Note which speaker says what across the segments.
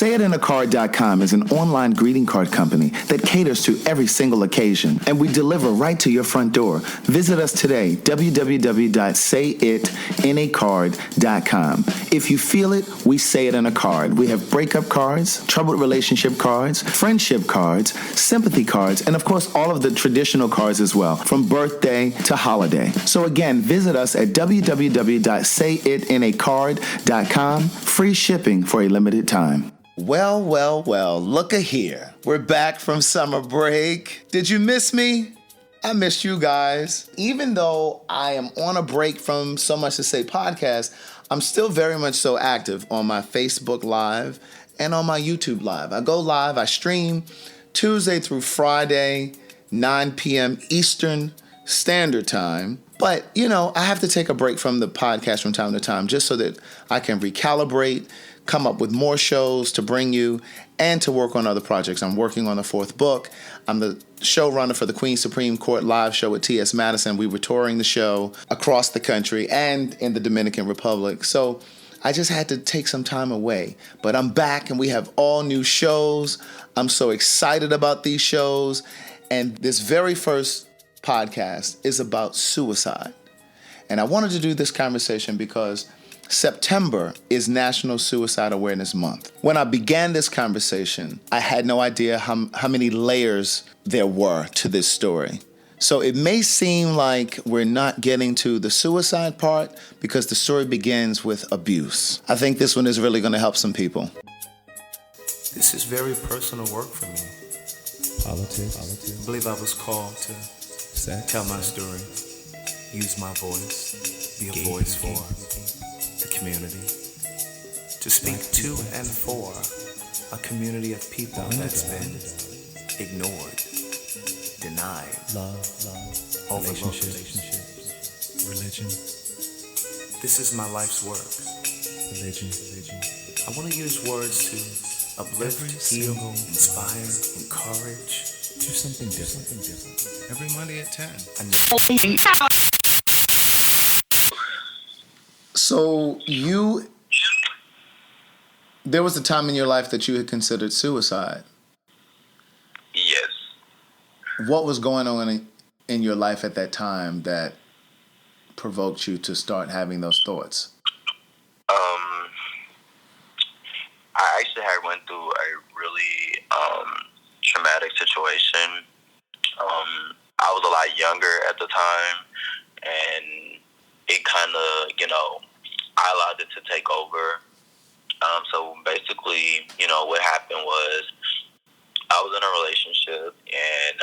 Speaker 1: SayItInACard.com is an online greeting card company that caters to every single occasion, and we deliver right to your front door. Visit us today, www.sayItInACard.com. If you feel it, we say it in a card. We have breakup cards, troubled relationship cards, friendship cards, sympathy cards, and of course all of the traditional cards as well, from birthday to holiday. So again, visit us at www.sayItInACard.com. Free shipping for a limited time. Well, look here. We're back from summer break. Did you miss me? I missed you guys. Even though I am on a break from So Much to Say podcast, I'm still very much so active on my Facebook Live and on my YouTube Live. I go live, I stream Tuesday through Friday, 9 p.m. Eastern Standard Time. But, I have to take a break from the podcast from time to time just so that I can recalibrate, come up with more shows to bring you, and to work on other projects. I'm working on the 4th book. I'm the showrunner for the Queen's Supreme Court live show at T.S. Madison. We were touring the show across the country and in the Dominican Republic. So I just had to take some time away. But I'm back and we have all new shows. I'm so excited about these shows. And this very first podcast is about suicide. And I wanted to do this conversation because September is National Suicide Awareness Month. When I began this conversation, I had no idea how many layers there were to this story. So it may seem like we're not getting to the suicide part because the story begins with abuse. I think this one is really going to help some people. This is very personal work for me.
Speaker 2: Politics.
Speaker 1: I believe I was called to tell my story, use my voice, be a voice for the community, to speak to and for a community of people that's been ignored, denied, overlooked.
Speaker 2: Religion.
Speaker 1: This is my life's work.
Speaker 2: Religion.
Speaker 1: I want to use words to uplift, heal, inspire, encourage.
Speaker 2: Do something different. Every Monday at 10.
Speaker 1: So there was a time in your life that you had considered suicide.
Speaker 3: Yes.
Speaker 1: What was going on in your life at that time that provoked you to start having those thoughts?
Speaker 3: I actually had went through a really traumatic situation. I was a lot younger at the time, and it kind of, I allowed it to take over. So basically, what happened was I was in a relationship, and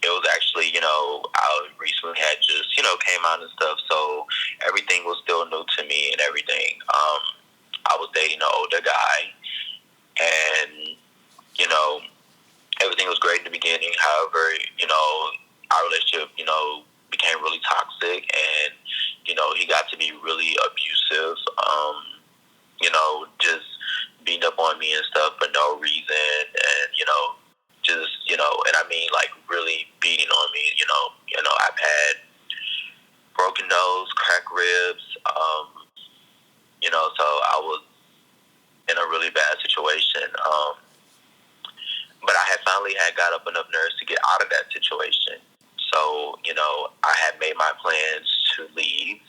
Speaker 3: it was actually, I recently had just, came out and stuff, so everything was still new to me and everything. I was dating an older guy, and, everything was great in the beginning. However, our relationship, became really toxic, and, he got to be really abusive, just beating up on me and stuff for no reason, and, and I mean, like, really beating on me, I've had broken nose, cracked ribs, so I was in a really bad situation, but I had finally got up enough nerves to get out of that situation. So, I had made my plans to leave,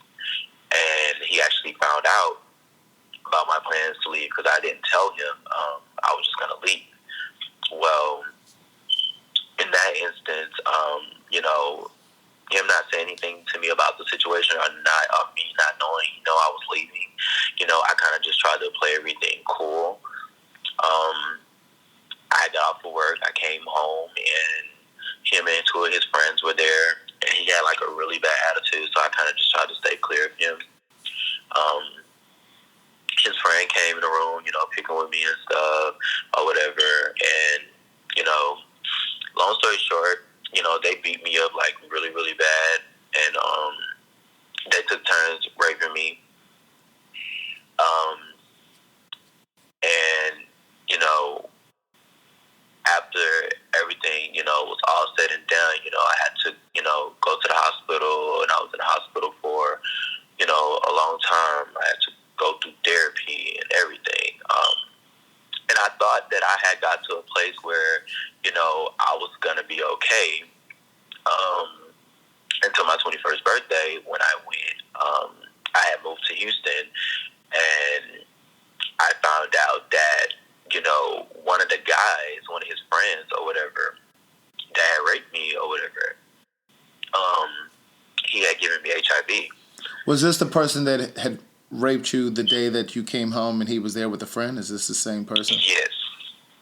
Speaker 3: and he actually found out about my plans to leave because I didn't tell him I was just going to leave. Well, in that instance, him not saying anything to me about the situation or me not knowing, I was leaving, I kind of just tried to play everything cool. I got off of work, I came home, and him and two of his friends were there, and he had like a really bad attitude, so I kind of just tried to stay clear of him. His friend came in the room, picking with me and stuff, or whatever, and, long story short, they beat me up like really, really bad, and they took turns raping me. And, after everything, was all said and done, I had to, go to the hospital, and I was in the hospital for, a long time. I had to go through therapy and everything. had got to a place where, I was going to be okay until my 21st birthday when I went. I had moved to Houston, and I found out that, one of the guys, one of his friends or whatever, that had raped me or whatever, he had given me HIV.
Speaker 1: Was this the person that had raped you the day that you came home and he was there with a friend? Is this the same person?
Speaker 3: Yes.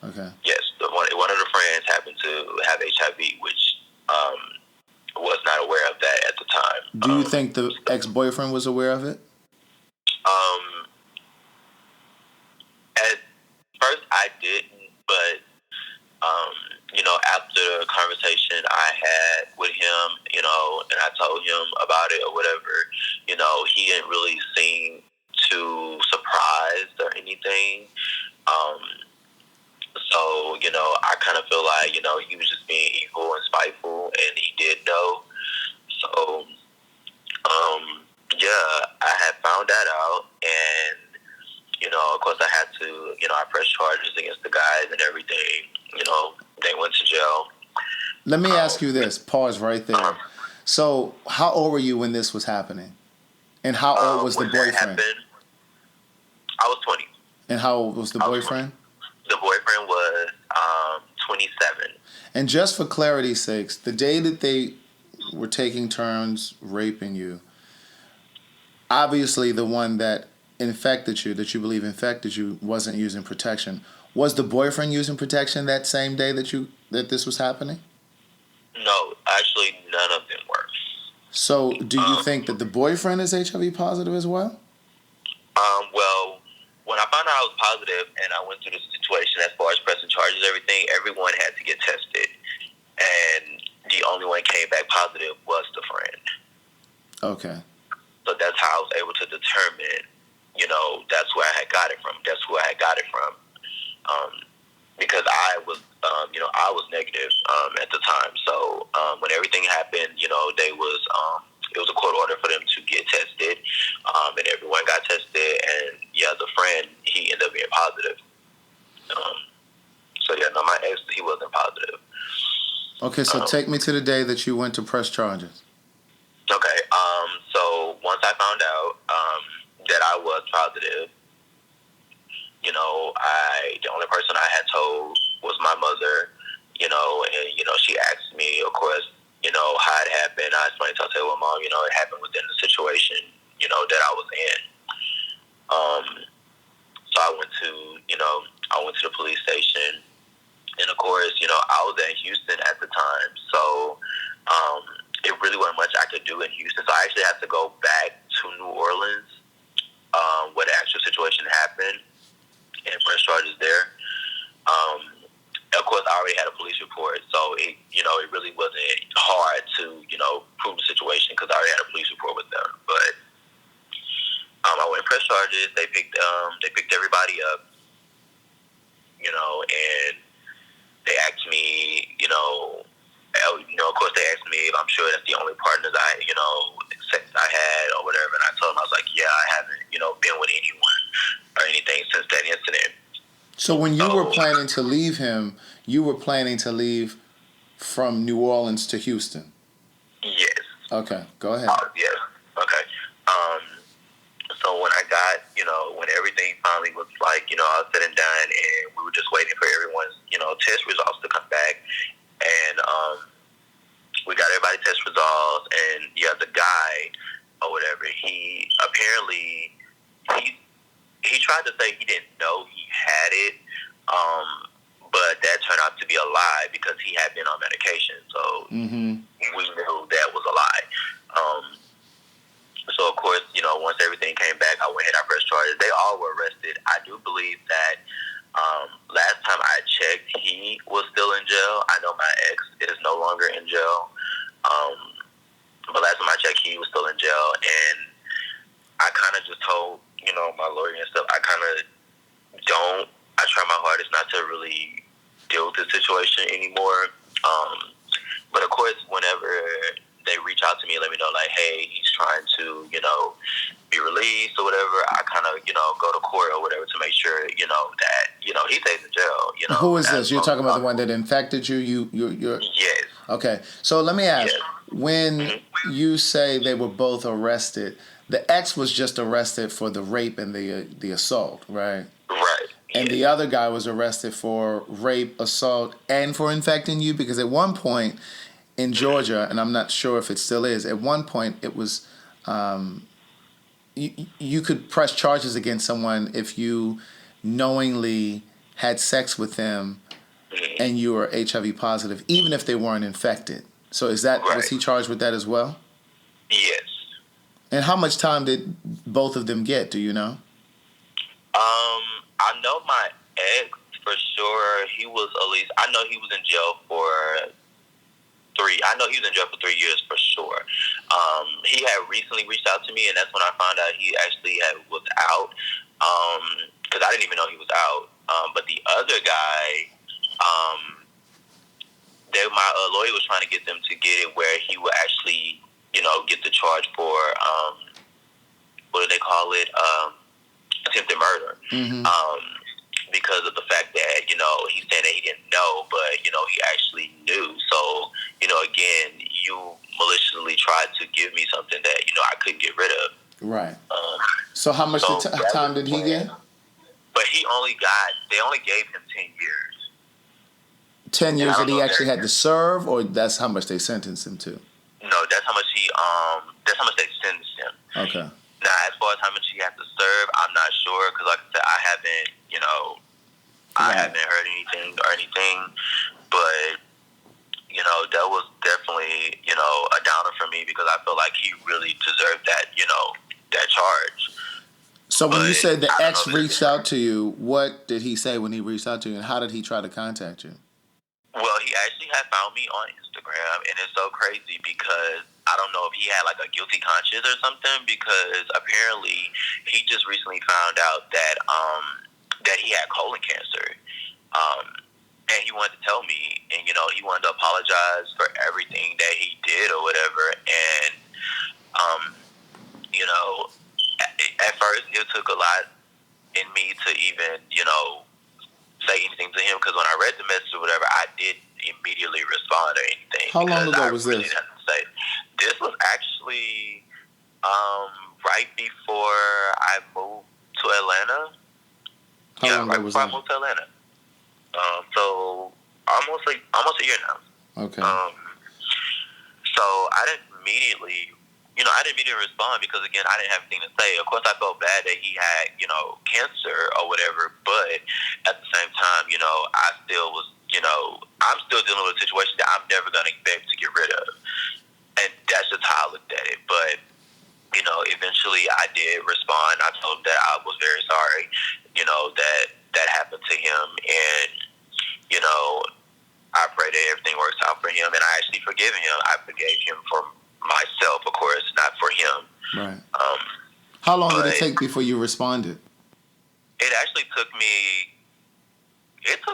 Speaker 1: Okay.
Speaker 3: Yes. One of the friends happened to have HIV, which was not aware of that at the time.
Speaker 1: Do you think the ex-boyfriend was aware of it?
Speaker 3: At first I didn't, but after the conversation I had with him, and I told him about it or whatever, he didn't really seem too surprised or anything. So, I kind of feel like, he was just being evil and spiteful, and he did know. So, I had found that out, and, of course I had to, I pressed charges against the guys and everything. They went to jail.
Speaker 1: Let me ask you this. Pause right there. So, how old were you when this was happening? And how old was the boyfriend?
Speaker 3: Happened, I was 20.
Speaker 1: And how old was the boyfriend?
Speaker 3: The boyfriend was 27.
Speaker 1: And just for clarity's sakes, the day that they were taking turns raping you, obviously the one that infected you, that you believe infected you, wasn't using protection. Was the boyfriend using protection that same day that this was happening?
Speaker 3: No, actually none of them were.
Speaker 1: So do you think that the boyfriend is HIV positive as well?
Speaker 3: Well, when I found out I was positive and I went through the situation as far as pressing charges and everything, everyone had to get tested. And the only one came back positive was the friend.
Speaker 1: Okay.
Speaker 3: So that's how I was able to determine, that's where I had got it from. That's who I had got it from. Because I was, I was negative at the time. So when everything happened, it was a court order for them to get tested, and everyone got tested. And the friend, he ended up being positive. My ex, he wasn't positive.
Speaker 1: Okay, so take me to the day that you went to press charges.
Speaker 3: Okay, so once I found out that I was positive, the only person I had told was my mother, and, she asked me, of course, how it happened. I explained to her, well, Mom, it happened within the situation, that I was in. So I went to the police station, and of course, I was in Houston at the time, so it really wasn't much I could do in Houston. So I actually had to go back to New Orleans, where the actual situation happened, and press charges there. Of course, I already had a police report, so it really wasn't hard to, prove the situation because I already had a police report with them. But I went and press charges. They picked everybody up, and they asked me, of course they asked me if I'm sure that's the only partners sex I had or whatever, and I told them, I was like, yeah, I haven't, been with anyone or anything since that incident.
Speaker 1: So when you were planning to leave him, you were planning to leave from New Orleans to Houston?
Speaker 3: Yes.
Speaker 1: Okay, go ahead.
Speaker 3: Yes. Okay. So when I got, when everything finally was like, I was said and done, and we were just waiting for everyone's, test results to come back, and we got everybody's test results, and the guy or whatever, he apparently he tried to say he didn't know he had it, but that turned out to be a lie because he had been on medication, so we knew that was a lie. So of course, once everything came back, I went and I pressed charges. They all were arrested. I do believe that last time I checked, he was still in jail. I know my ex is no longer in jail, but last time I checked, he was still in jail, and I kind of just told my lawyer and stuff, I try my hardest not to really deal with the situation anymore. But of course, whenever they reach out to me and let me know, like, hey, he's trying to, be released or whatever, I kind of, go to court or whatever to make sure, that, he stays in jail.
Speaker 1: Who is
Speaker 3: as
Speaker 1: this? You're
Speaker 3: long
Speaker 1: talking
Speaker 3: as
Speaker 1: about the one that infected you? You're
Speaker 3: Yes.
Speaker 1: okay. So let me ask:
Speaker 3: Yes.
Speaker 1: when you say they were both arrested, the ex was just arrested for the rape and the assault, right?
Speaker 3: Right.
Speaker 1: And the other guy was arrested for rape, assault, and for infecting you, because at one point in Georgia, and I'm not sure if it still is, at one point it was you could press charges against someone if you knowingly had sex with them and you were HIV positive, even if they weren't infected. So was
Speaker 3: Right.
Speaker 1: he charged with that as well?
Speaker 3: Yes.
Speaker 1: And how much time did both of them get? Do you know?
Speaker 3: I know my ex for sure. He was at least. I know he was in jail for 3. I know he was in jail for 3 years for sure. He had recently reached out to me, and that's when I found out he actually was out. Because I didn't even know he was out. But the other guy, my lawyer was trying to get them to get it where he would actually, get the charge for what do they call it? Attempted murder.
Speaker 1: Mm-hmm.
Speaker 3: Because of the fact that, he's saying that he didn't know, but, he actually knew. So, again, you maliciously tried to give me something that, I couldn't get rid of.
Speaker 1: Right. So how much time did he get?
Speaker 3: But they only gave him 10 years.
Speaker 1: 10 years that he actually had to serve, or that's how much they sentenced him to?
Speaker 3: No, that's how much they sentenced him.
Speaker 1: Okay.
Speaker 3: Now, as far as how much he has to serve, I'm not sure, because like I said, I haven't, I haven't heard anything, but, that was definitely, a downer for me, because I feel like he really deserved that, that charge.
Speaker 1: So when you said the ex reached out to you, what did he say when he reached out to you, and how did he try to contact you?
Speaker 3: Well, he actually had found me on Instagram, and it's so crazy because I don't know if he had like a guilty conscience or something, because apparently he just recently found out that that he had colon cancer, and he wanted to tell me, and he wanted to apologize for everything that he did or whatever, and at first it took a lot in me to even say anything to him, because when I read the message or whatever, I didn't immediately respond or anything.
Speaker 1: How long ago was this?
Speaker 3: This was actually right before I moved to Atlanta.
Speaker 1: How long ago was
Speaker 3: before
Speaker 1: that?
Speaker 3: I moved to Atlanta. So almost a year now.
Speaker 1: Okay.
Speaker 3: So I didn't immediately respond, because again, I didn't have anything to say. Of course, I felt bad that he had, cancer or whatever, but at the same time, I still was, I'm still dealing with a situation that I'm never going to be able to get rid of. And that's just how I looked at it. But, eventually I did respond. I told him that I was very sorry, that happened to him. And, I pray that everything works out for him. And I actually forgive him. I forgave him for myself, of course, not for him.
Speaker 1: Right. How long did it take before you responded?
Speaker 3: It actually took me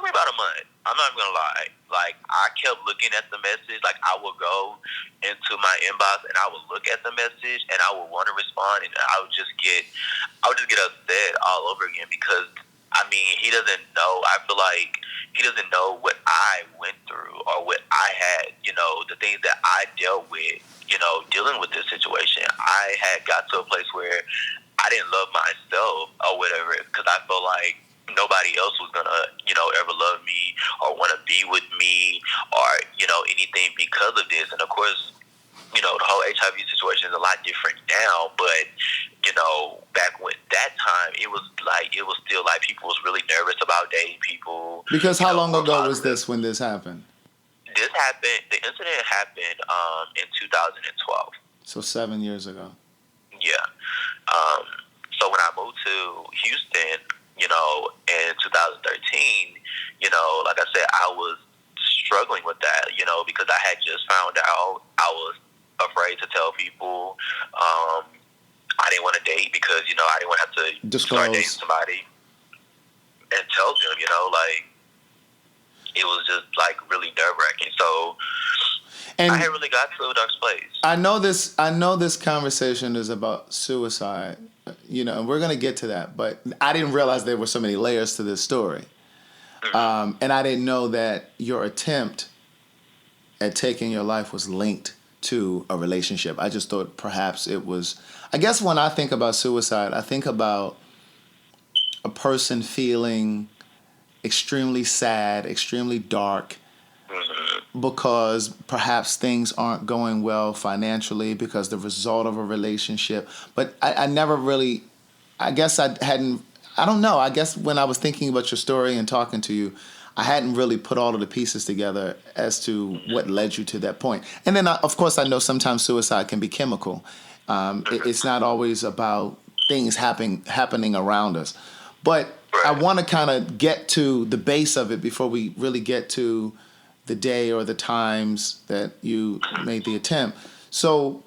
Speaker 3: about a month. I'm not even going to lie. Like, I kept looking at the message. Like, I would go into my inbox and I would look at the message and I would want to respond, and I would just get upset all over again, because, he doesn't know. I feel like he doesn't know what I went through or what I had, the things that I dealt with, dealing with this situation. I had got to a place where I didn't love myself or whatever, because I felt like nobody else was gonna, ever love me or want to be with me or, anything because of this. And of course, the whole HIV situation is a lot different now, but, back when that time, it was still like people was really nervous about dating people.
Speaker 1: Because how long ago was this when this happened?
Speaker 3: The incident happened in 2012.
Speaker 1: So 7 years ago.
Speaker 3: Yeah. So when I moved to Houston, in 2013, like I said, I was struggling with that, because I had just found out. I was afraid to tell people. I didn't want to date because, I didn't want to have to start dating somebody and tell them, it was just like really nerve-wracking. So I had really got to a dark place.
Speaker 1: I know this conversation is about suicide, and we're going to get to that, but I didn't realize there were so many layers to this story. And I didn't know that your attempt at taking your life was linked to a relationship. I just thought perhaps it was. I guess when I think about suicide, I think about a person feeling extremely sad, extremely dark, because perhaps things aren't going well financially because the result of a relationship. But I never really, I guess I don't know. I guess when I was thinking about your story and talking to you, I hadn't really put all of the pieces together as to what led you to that point. And then, of course, I know sometimes suicide can be chemical. It's not always about things happening around us. But I want to kind of get to the base of it before we really get to the day or the times that you made the attempt. So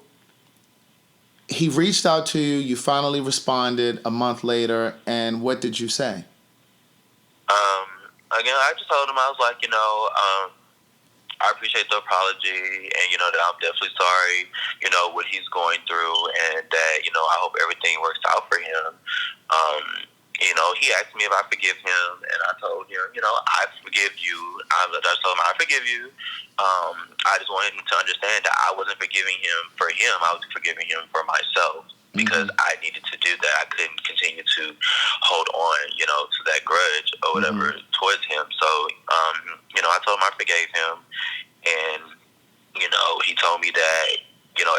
Speaker 1: he reached out to you. You finally responded a month later. And what did you say?
Speaker 3: Again, I just told him, I was like, I appreciate the apology, and that I'm definitely sorry, what he's going through, and that I hope everything works out for him. He asked me if I forgive him, and I told him, I forgive you. I told him I forgive you. I just wanted him to understand that I wasn't forgiving him for him. I was forgiving him for myself, because I needed to do that. I couldn't continue to hold on, to that grudge or whatever towards him. So, I told him I forgave him, and he told me that,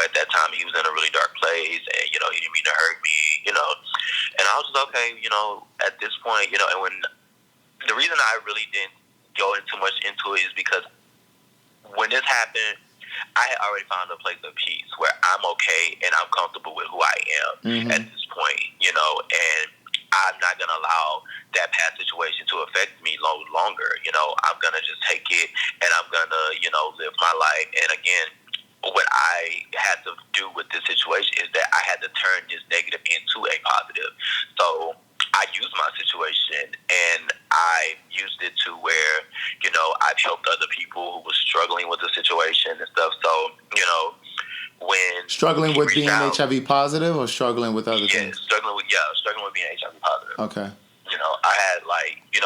Speaker 3: at that time he was in a really dark place, and he didn't mean to hurt me, and I was just okay, at this point, and when the reason I really didn't go into much into it is because when this happened, I had already found a place of peace where I'm okay and I'm comfortable with who I am at this point, and I'm not going to allow that past situation to affect me no longer. I'm going to just take it, and I'm going to, live my life. And again, what I had to do with this situation is that I had to turn this negative into a positive. So I used my situation, and I used it to where, I've helped other people who were struggling with the situation and stuff. So, when
Speaker 1: struggling with being
Speaker 3: out,
Speaker 1: HIV positive, or struggling with other things?
Speaker 3: Struggling with being HIV positive.
Speaker 1: Okay.
Speaker 3: I had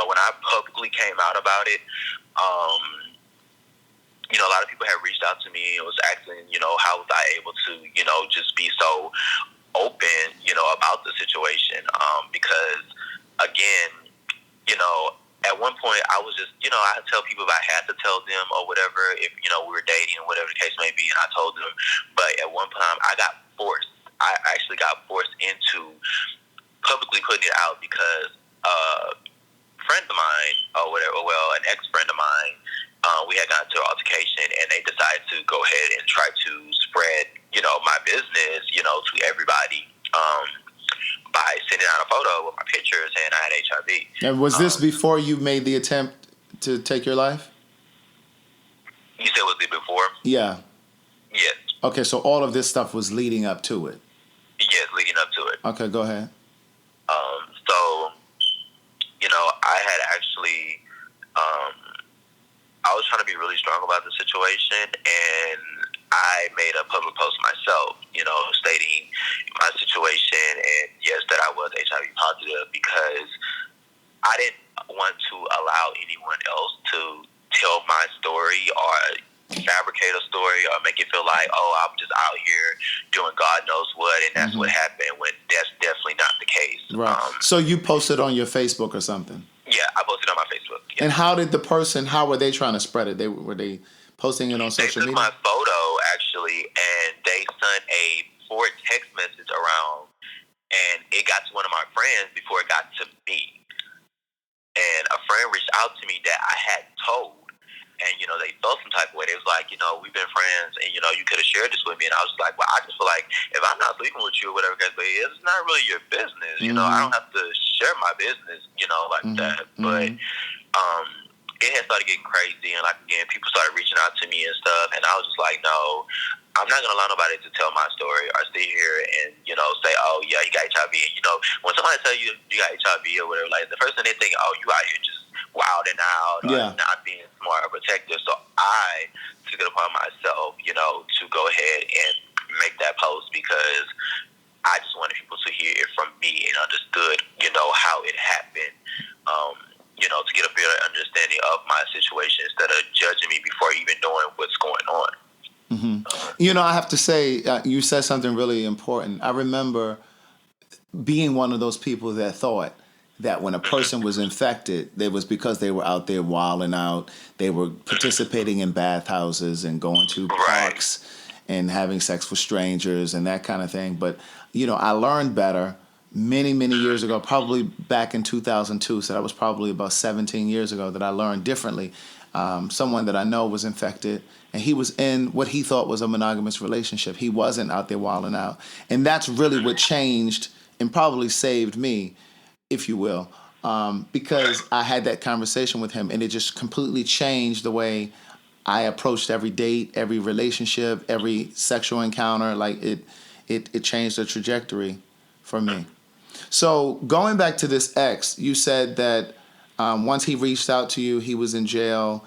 Speaker 3: when I publicly came out about it, a lot of people had reached out to me and was asking, how was I able to, just be so open, about the situation, because again, at one point I was just, I had to tell people if I had to tell them or whatever, if, we were dating, whatever the case may be, and I told them. But at one time I actually got forced into publicly putting it out because a friend of mine or whatever, an ex-friend of mine, we had gotten into an altercation, and they decided to go ahead and try to spread, my business, to everybody, by sending out a photo with my picture saying I had HIV.
Speaker 1: And was this before you made the attempt to take your life?
Speaker 3: You said was it before?
Speaker 1: Yeah.
Speaker 3: Yes.
Speaker 1: Okay, so all of this stuff was leading up to it.
Speaker 3: Yes, leading up to it.
Speaker 1: Okay, go ahead.
Speaker 3: So, I had actually, I was trying to be really strong about the situation, and I made a public post myself, stating my situation, and yes, that I was HIV positive, because I didn't want to allow anyone else to tell my story or fabricate a story or make it feel like, oh, I'm just out here doing God knows what, and that's what happened, when that's definitely not the case.
Speaker 1: Right. So you posted on your Facebook or something?
Speaker 3: Yeah, I posted on my Facebook. Yeah.
Speaker 1: And how were they trying to spread it? Were they posting it on social media?
Speaker 3: They took my photo, actually, and they sent a forward text message around, and it got to one of my friends before it got to me. And a friend reached out to me that I had told, and, they felt some type of way. They was like, we've been friends, and, you could have shared this with me. And I was like, well, I just feel like if I'm not sleeping with you or whatever, guys, but it's not really your business. I don't have to share my business, like that. But it had started getting crazy, and again, people started reaching out to me and stuff, and I was just like, no, I'm not gonna allow nobody to tell my story or sit here and say, oh yeah, you got HIV. And when somebody tell you you got HIV or whatever, like the first thing they think, oh, you out here just wilding out or not being smart or protective. So I took it upon myself, to go ahead and make that post, because I just wanted people to hear it from me and understood, how it happened. To get a better understanding understanding of my situation instead of judging me before even knowing what's going on.
Speaker 1: You know, I have to say, you said something really important. I remember being one of those people that thought that when a person was infected, it was because they were out there wilding out. They were participating in bathhouses and going to parks and having sex with strangers and that kind of thing. But, you know, I learned better many, many years ago, probably back in 2002. So that was probably about 17 years ago that I learned differently. Someone that I know was infected, and he was in what he thought was a monogamous relationship. He wasn't out there wilding out. And that's really what changed and probably saved me, if you will, because I had that conversation with him, and it just completely changed the way I approached every date, every relationship, every sexual encounter. Like it changed the trajectory for me. So going back to this ex, you said that once he reached out to you, he was in jail.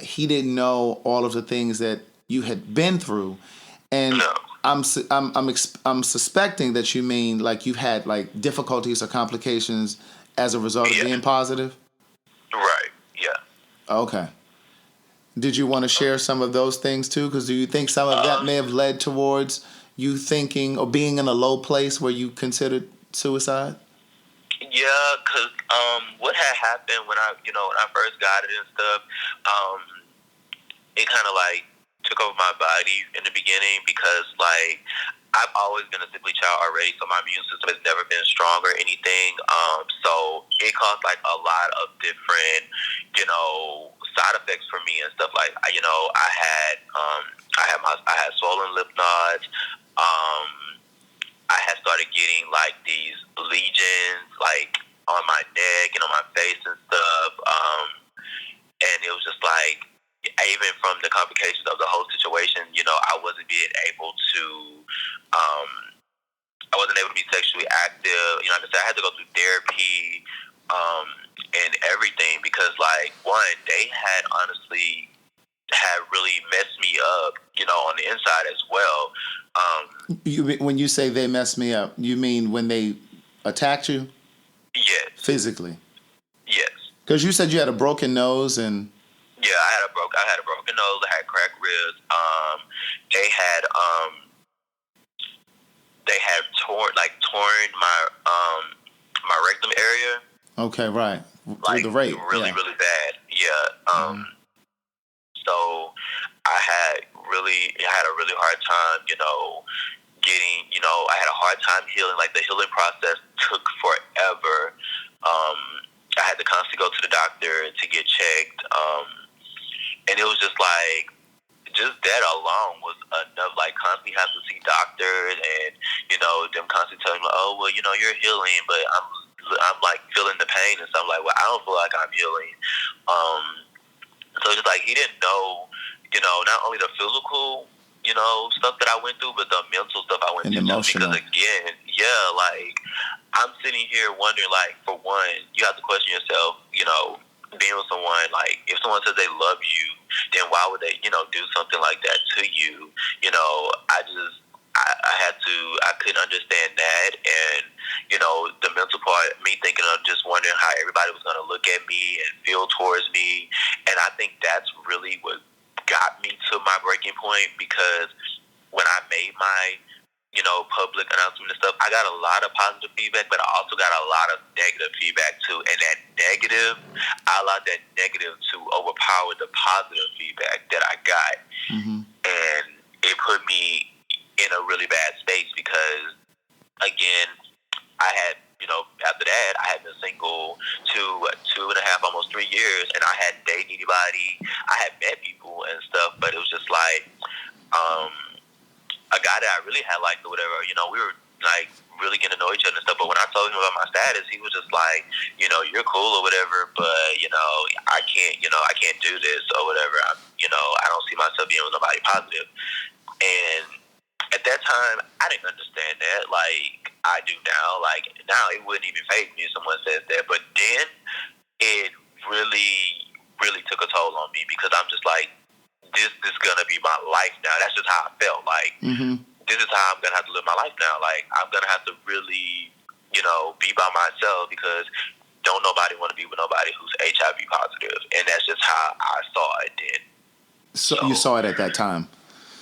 Speaker 1: He didn't know all of the things that you had been through, and I'm suspecting that you mean like you've had like difficulties or complications as a result of being positive.
Speaker 3: Right. Yeah.
Speaker 1: Okay. Did you want to share some of those things too? Because do you think some of that may have led towards you thinking or being in a low place where you considered suicide?
Speaker 3: Yeah, because what had happened when I first got it and stuff, it kind of like took over my body in the beginning because like I've always been a sickly child already, so my immune system has never been strong or anything. So it caused like a lot of different, side effects for me and stuff. Like I had swollen lymph nodes. I had started getting like these lesions like on my neck and on my face and stuff. And it was just like, even from the complications of the whole situation, I wasn't being able to, I wasn't able to be sexually active. Like I said, I had to go through therapy, and everything because like one, they had honestly really messed me up, on the inside as well.
Speaker 1: When you say they messed me up, you mean when they attacked you?
Speaker 3: Yes.
Speaker 1: Physically?
Speaker 3: Yes.
Speaker 1: Because you said you had a broken nose and...
Speaker 3: Yeah, I had a broken nose. I had cracked ribs. They had torn my rectum area.
Speaker 1: Okay, right.
Speaker 3: Like
Speaker 1: the rape.
Speaker 3: Really,
Speaker 1: yeah.
Speaker 3: really bad. Yeah. So I had a really hard time, getting, I had a hard time healing. Like the healing process took forever. I had to constantly go to the doctor to get checked. And it was just like, just that alone was enough. Like constantly have to see doctors and, them constantly telling me, oh, well, you're healing, but I'm like feeling the pain and stuff. I'm like, well, I don't feel like I'm healing. So it's just like, he didn't know, not only the physical, stuff that I went through, but the mental stuff I went
Speaker 1: and
Speaker 3: through.
Speaker 1: Emotional.
Speaker 3: Because again, like I'm sitting here wondering, like, for one, you have to question yourself, being with someone, like, if someone says they love you, then why would they, do something like that to you? I couldn't understand that. And, the mental part, me thinking of just wondering how everybody was going to look at me and feel towards me. And I think that's really what got me to my breaking point, because when I made my, public announcement and stuff, I got a lot of positive feedback, but I also got a lot of negative feedback too. And that negative, I allowed that negative to overpower the positive feedback that I got.
Speaker 1: Mm-hmm.
Speaker 3: And it put me in a really bad space because, again, I had, after that, I had been single 2.5, almost 3 years, and I hadn't dated anybody. I had met people and stuff, but it was just like, a guy that I really had liked or whatever, we were like really getting to know each other and stuff. But when I told him about my status, he was just like, you're cool or whatever, but I can't do this or whatever. I don't see myself being with nobody positive. And at that time, I didn't understand that like I do now. Like now, it wouldn't even faze me if someone says that. But then it really, really took a toll on me because I'm just like, this is gonna be my life now. That's just how I felt. Like this is how I'm gonna have to live my life now. Like I'm gonna have to really, be by myself because the don't nobody want to be with nobody who's HIV positive, and that's just how I saw it then.
Speaker 1: So you saw it at that time.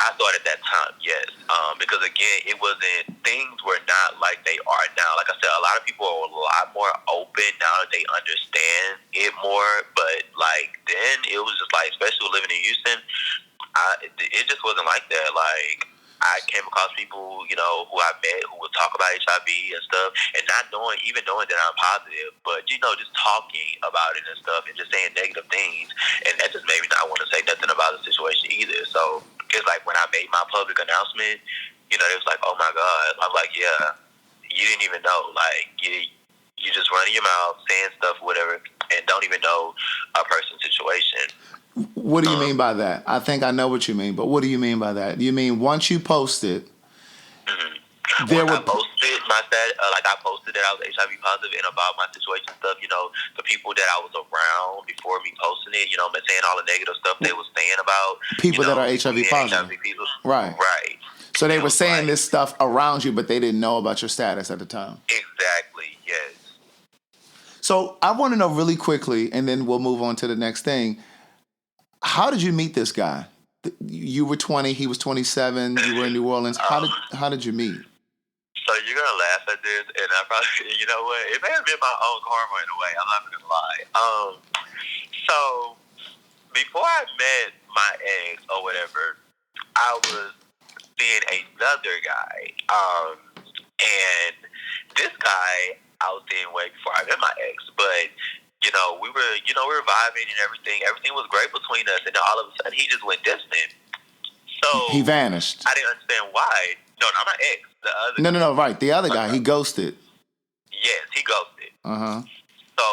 Speaker 3: I thought at that time, yes. Because again, things were not like they are now. Like I said, a lot of people are a lot more open now that they understand it more. But like then, it was just like, especially living in Houston, it just wasn't like that. Like I came across people, you know, who I met who would talk about HIV and stuff, and not even knowing that I'm positive, but you know, just talking about it and stuff, and just saying negative things, and that just made me not want to say nothing about the situation either. So it's like when I made my public announcement, you know, it was like, oh my God. I'm like, yeah, you didn't even know. Like, you just running your mouth, saying stuff, whatever, and don't even know a person's situation.
Speaker 1: What do you mean by that? I think I know what you mean, but what do you mean by that? You mean once you posted,
Speaker 3: Once I posted my status, like I posted that I was HIV positive and about my situation and stuff, you know, the people that I was around before me posting it, you know, saying all the negative stuff they was saying about
Speaker 1: people
Speaker 3: that
Speaker 1: are HIV positive.
Speaker 3: HIV people.
Speaker 1: Right.
Speaker 3: Right.
Speaker 1: So they were saying this stuff around you, but they didn't know about your status at the time.
Speaker 3: Exactly, yes.
Speaker 1: So I want to know really quickly, and then we'll move on to the next thing. How did you meet this guy? You were 20, he was 27, you were in New Orleans. How did you meet?
Speaker 3: So you're going to laugh at this, and I probably, you know what, it may have been my own karma in a way, I'm not going to lie. So before I met my ex or whatever, I was seeing another guy. And this guy I was seeing way before I met my ex, but we were vibing and everything. Everything was great between us, and then all of a sudden he just went distant. So
Speaker 1: he vanished.
Speaker 3: I didn't understand why. No, not my ex. The other.
Speaker 1: No, right. The other guy, he ghosted.
Speaker 3: Yes, he ghosted. So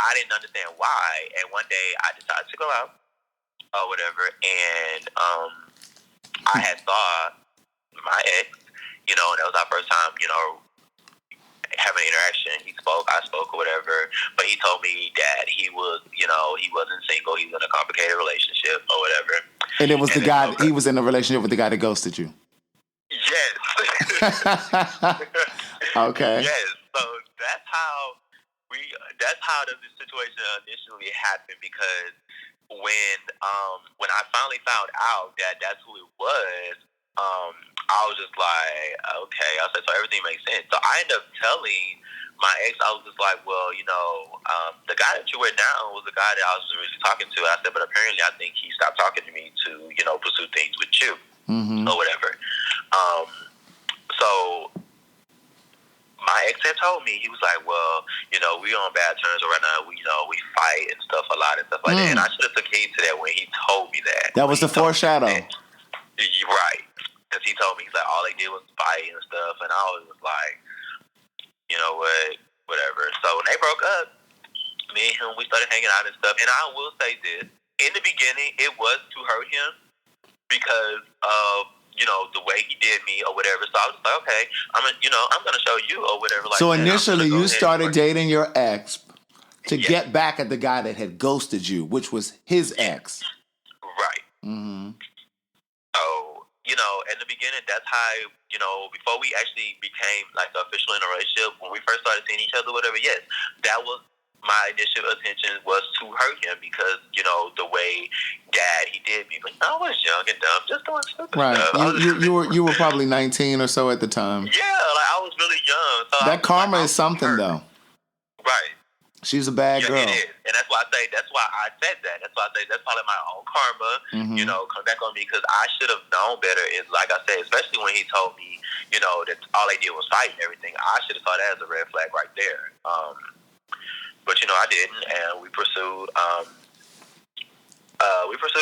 Speaker 3: I didn't understand why, and one day I decided to go out or whatever, and I had saw my ex, and that was our first time, having an interaction. He spoke, I spoke, or whatever. But he told me that he was, he wasn't single. He was in a complicated relationship or whatever.
Speaker 1: And it was the guy. He was in a relationship with the guy that ghosted you.
Speaker 3: Yes.
Speaker 1: Okay.
Speaker 3: Yes. So that's how the situation initially happened, because when I finally found out that that's who it was, I was just like, okay. I said, so everything makes sense. So I ended up telling my ex, I was just like, well, the guy that you with now was the guy that I was originally talking to. I said, but apparently I think he stopped talking to me to, pursue things with you or whatever. So my ex had told me, he was like, well, we on bad terms right now. We fight and stuff a lot and stuff like that. And I should have took heed to that when he told me that.
Speaker 1: That was the foreshadow.
Speaker 3: Right. Because he told me, he's like, all they did was fight and stuff. And I was just like, you know what, whatever. So when they broke up, me and him, we started hanging out and stuff. And I will say this, in the beginning, it was to hurt him because of, the way he did me or whatever. So I was like, okay, I'm going to show you or whatever. Like,
Speaker 1: so initially you started dating your ex to get back at the guy that had ghosted you, which was his ex.
Speaker 3: Right. So, in the beginning, that's how, before we actually became like official in a relationship, when we first started seeing each other, whatever, yes, that was my initial attention was to hurt him because, the way that he did me. But I was young and dumb, just doing stupid stuff.
Speaker 1: You were probably 19 or so at the time.
Speaker 3: Yeah, like I was really young. So
Speaker 1: that karma is something, though.
Speaker 3: Right.
Speaker 1: She's a bad girl.
Speaker 3: It is. And that's why I said that. That's why I say that's probably my own karma, come back on me, because I should have known better. Is like I said, especially when he told me, that all they did was fight and everything. I should have thought that as a red flag right there. But I didn't, and we pursued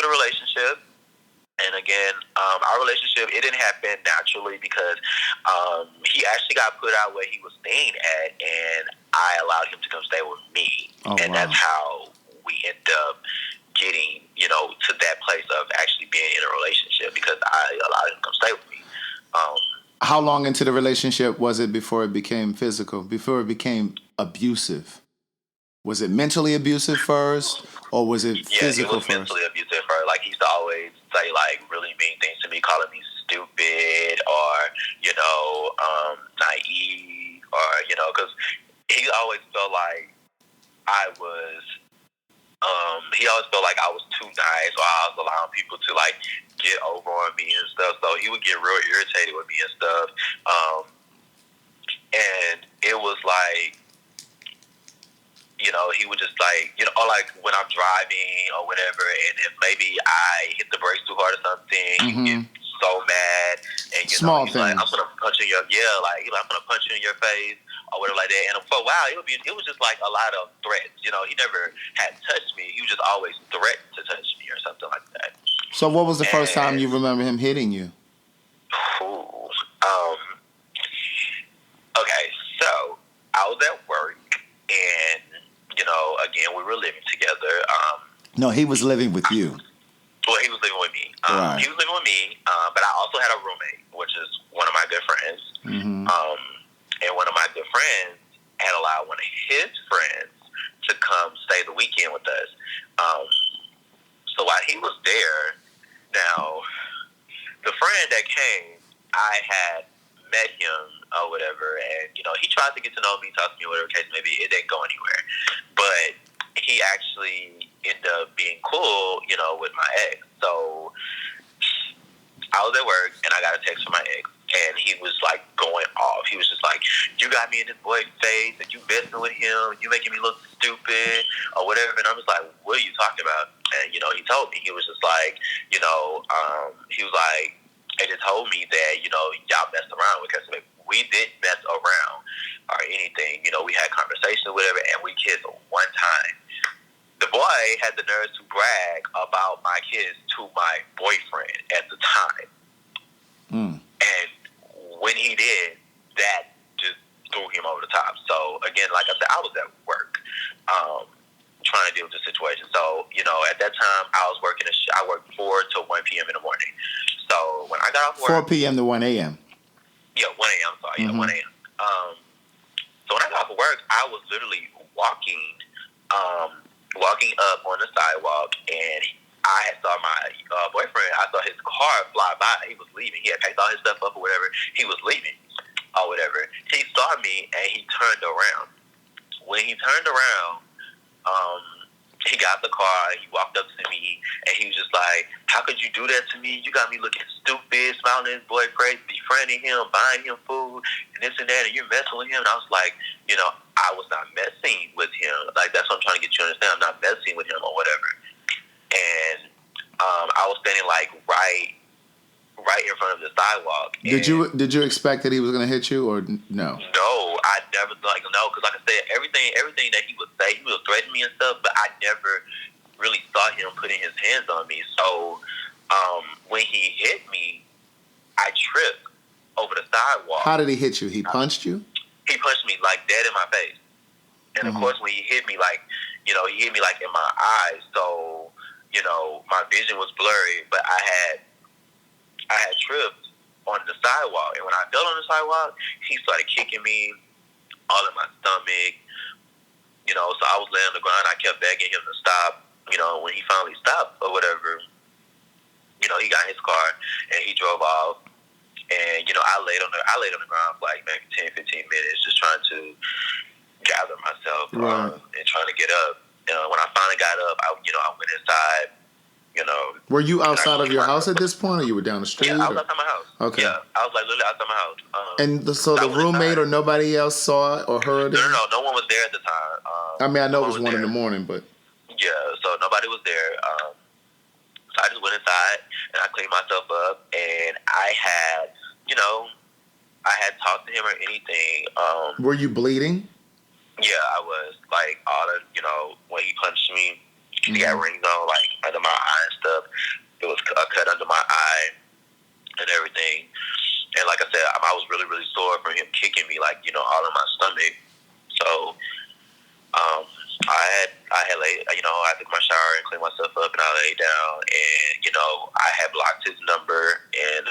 Speaker 3: a relationship. And again, our relationship, it didn't happen naturally because he actually got put out where he was staying at, and I allowed him to come stay with me. That's how we ended up getting, to that place of actually being in a relationship, because I allowed him to come stay with me.
Speaker 1: How long into the relationship was it before it became physical, before it became abusive? Was it mentally abusive first, or was it physical first?
Speaker 3: Yeah, it was mentally abusive first. Like, he used to always say, like, really mean things to me, calling me stupid or, naive or, because he always felt like I was. He always felt like I was too nice, or I was allowing people to like get over on me and stuff. So he would get real irritated with me and stuff. And it was like, he would just like, or like when I'm driving or whatever, and if maybe I hit the brakes too hard or something, he would get so mad, and
Speaker 1: Small
Speaker 3: he's like,
Speaker 1: things.
Speaker 3: I'm gonna punch you in your I'm gonna punch you in your face or whatever like that. And for a while, it was just like a lot of threats. He never had touched me. He was just always threatened to touch me or something like that.
Speaker 1: So what was the first time you remember him hitting you?
Speaker 3: Okay, so I was at work, and again, we were living together.
Speaker 1: No, he was living with you.
Speaker 3: Well, he was living with me.
Speaker 1: Right.
Speaker 3: He was living with me, but I also had a roommate, which is one of my good friends.
Speaker 1: Mm-hmm.
Speaker 3: And one of my good friends had allowed one of his friends to come stay the weekend with us. So while he was there, now, the friend that came, I had met him or whatever, and, he tried to get to know me, talk to me, whatever case maybe. It didn't go anywhere. But he actually ended up being cool, with my ex. So I was at work, and I got a text from my ex, and he was, like, going off. He was just like, you got me in this boy's face, and you messing with him, you making me look stupid, or whatever. And I was like, what are you talking about? And, he told me. He was just like, he was like, and it told me that, y'all messed around because we didn't mess around or anything. We had conversations or whatever, and we kissed one time. The boy had the nerve to brag about my kiss to my boyfriend at the time. And when he did, that just threw him over the top. So, again, like I said, I was at work trying to deal with the situation. So, at that time, I was working. I worked 4 to 1 p.m. in the morning. So, when I got off work...
Speaker 1: 4 p.m. to 1 a.m.
Speaker 3: Yeah, 1 a.m. Sorry, 1 a.m. So, when I got off of work, I was literally walking up on the sidewalk, and I had saw my boyfriend. I saw his car fly by. He was leaving. He had packed all his stuff up or whatever. He was leaving or whatever. He saw me, and he turned around. When he turned around, he got the car. He walked up to me, and he was just like, how could you do that to me? You got me looking stupid, smiling at his boy crazy, befriending him, buying him food, and this and that, and you're messing with him. And I was like, I was not messing with him. Like, that's what I'm trying to get you to understand. I'm not messing with him or whatever. And I was standing, like, right in front of the sidewalk.
Speaker 1: Did you expect that he was going to hit you, or no?
Speaker 3: No, I never no, because like I said, everything that he would say, he would threaten me and stuff, but I never really saw him putting his hands on me. So when he hit me, I tripped over the sidewalk.
Speaker 1: How did he hit you? He punched you?
Speaker 3: He punched me like dead in my face. And of course, when he hit me, like, he hit me like in my eyes. So, my vision was blurry, but I had tripped on the sidewalk. And when I fell on the sidewalk, he started kicking me all in my stomach. So I was laying on the ground. I kept begging him to stop. When he finally stopped or whatever, he got in his car and he drove off. And, I laid on the ground for like maybe 10, 15 minutes just trying to gather myself and trying to get up. When I finally got up, I went inside.
Speaker 1: Were you outside of your house at this point, or you were down the street?
Speaker 3: Yeah, I was outside my house.
Speaker 1: Okay.
Speaker 3: Yeah, I was like literally outside my house.
Speaker 1: So the roommate or nobody else saw it or heard it?
Speaker 3: No one was there at the time.
Speaker 1: I mean, I know it was 1 in the morning, but...
Speaker 3: Yeah, so nobody was there. So I just went inside, and I cleaned myself up, and I had talked to him or anything.
Speaker 1: Were you bleeding?
Speaker 3: Yeah, I was. Like, all the, when he punched me, he got rings on, like, under my eye and stuff. It was a cut under my eye and everything. And like I said, I was really, really sore from him kicking me, like, all in my stomach. So, I had laid, I took my shower and cleaned myself up, and I laid down, and, I had blocked his number, and,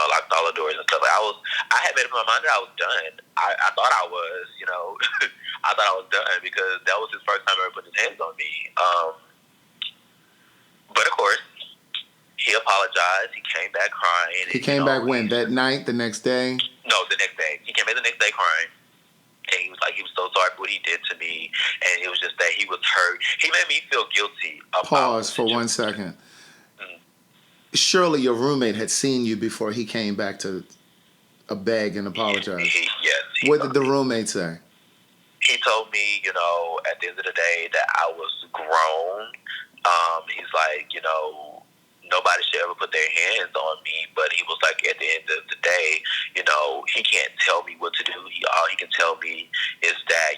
Speaker 3: locked all the doors and stuff. Like, I had made up my mind that I was done. I thought I was, I thought I was done because that was his first time ever putting his hands on me. But of course, he apologized. He came back crying.
Speaker 1: He came back when? That night? The next day?
Speaker 3: No, the next day. He came back the next day crying. And he was like, he was so sorry for what he did to me, and it was just that he was hurt. He made me feel guilty about
Speaker 1: Pause for 1 second. Surely your roommate had seen you before he came back to beg and apologize.
Speaker 3: Yes.
Speaker 1: What did the roommate say?
Speaker 3: He told me, at the end of the day that I was grown. He's like, nobody should ever put their hands on me. But he was like, at the end of the day, he can't tell me what to do. All he can tell me is that,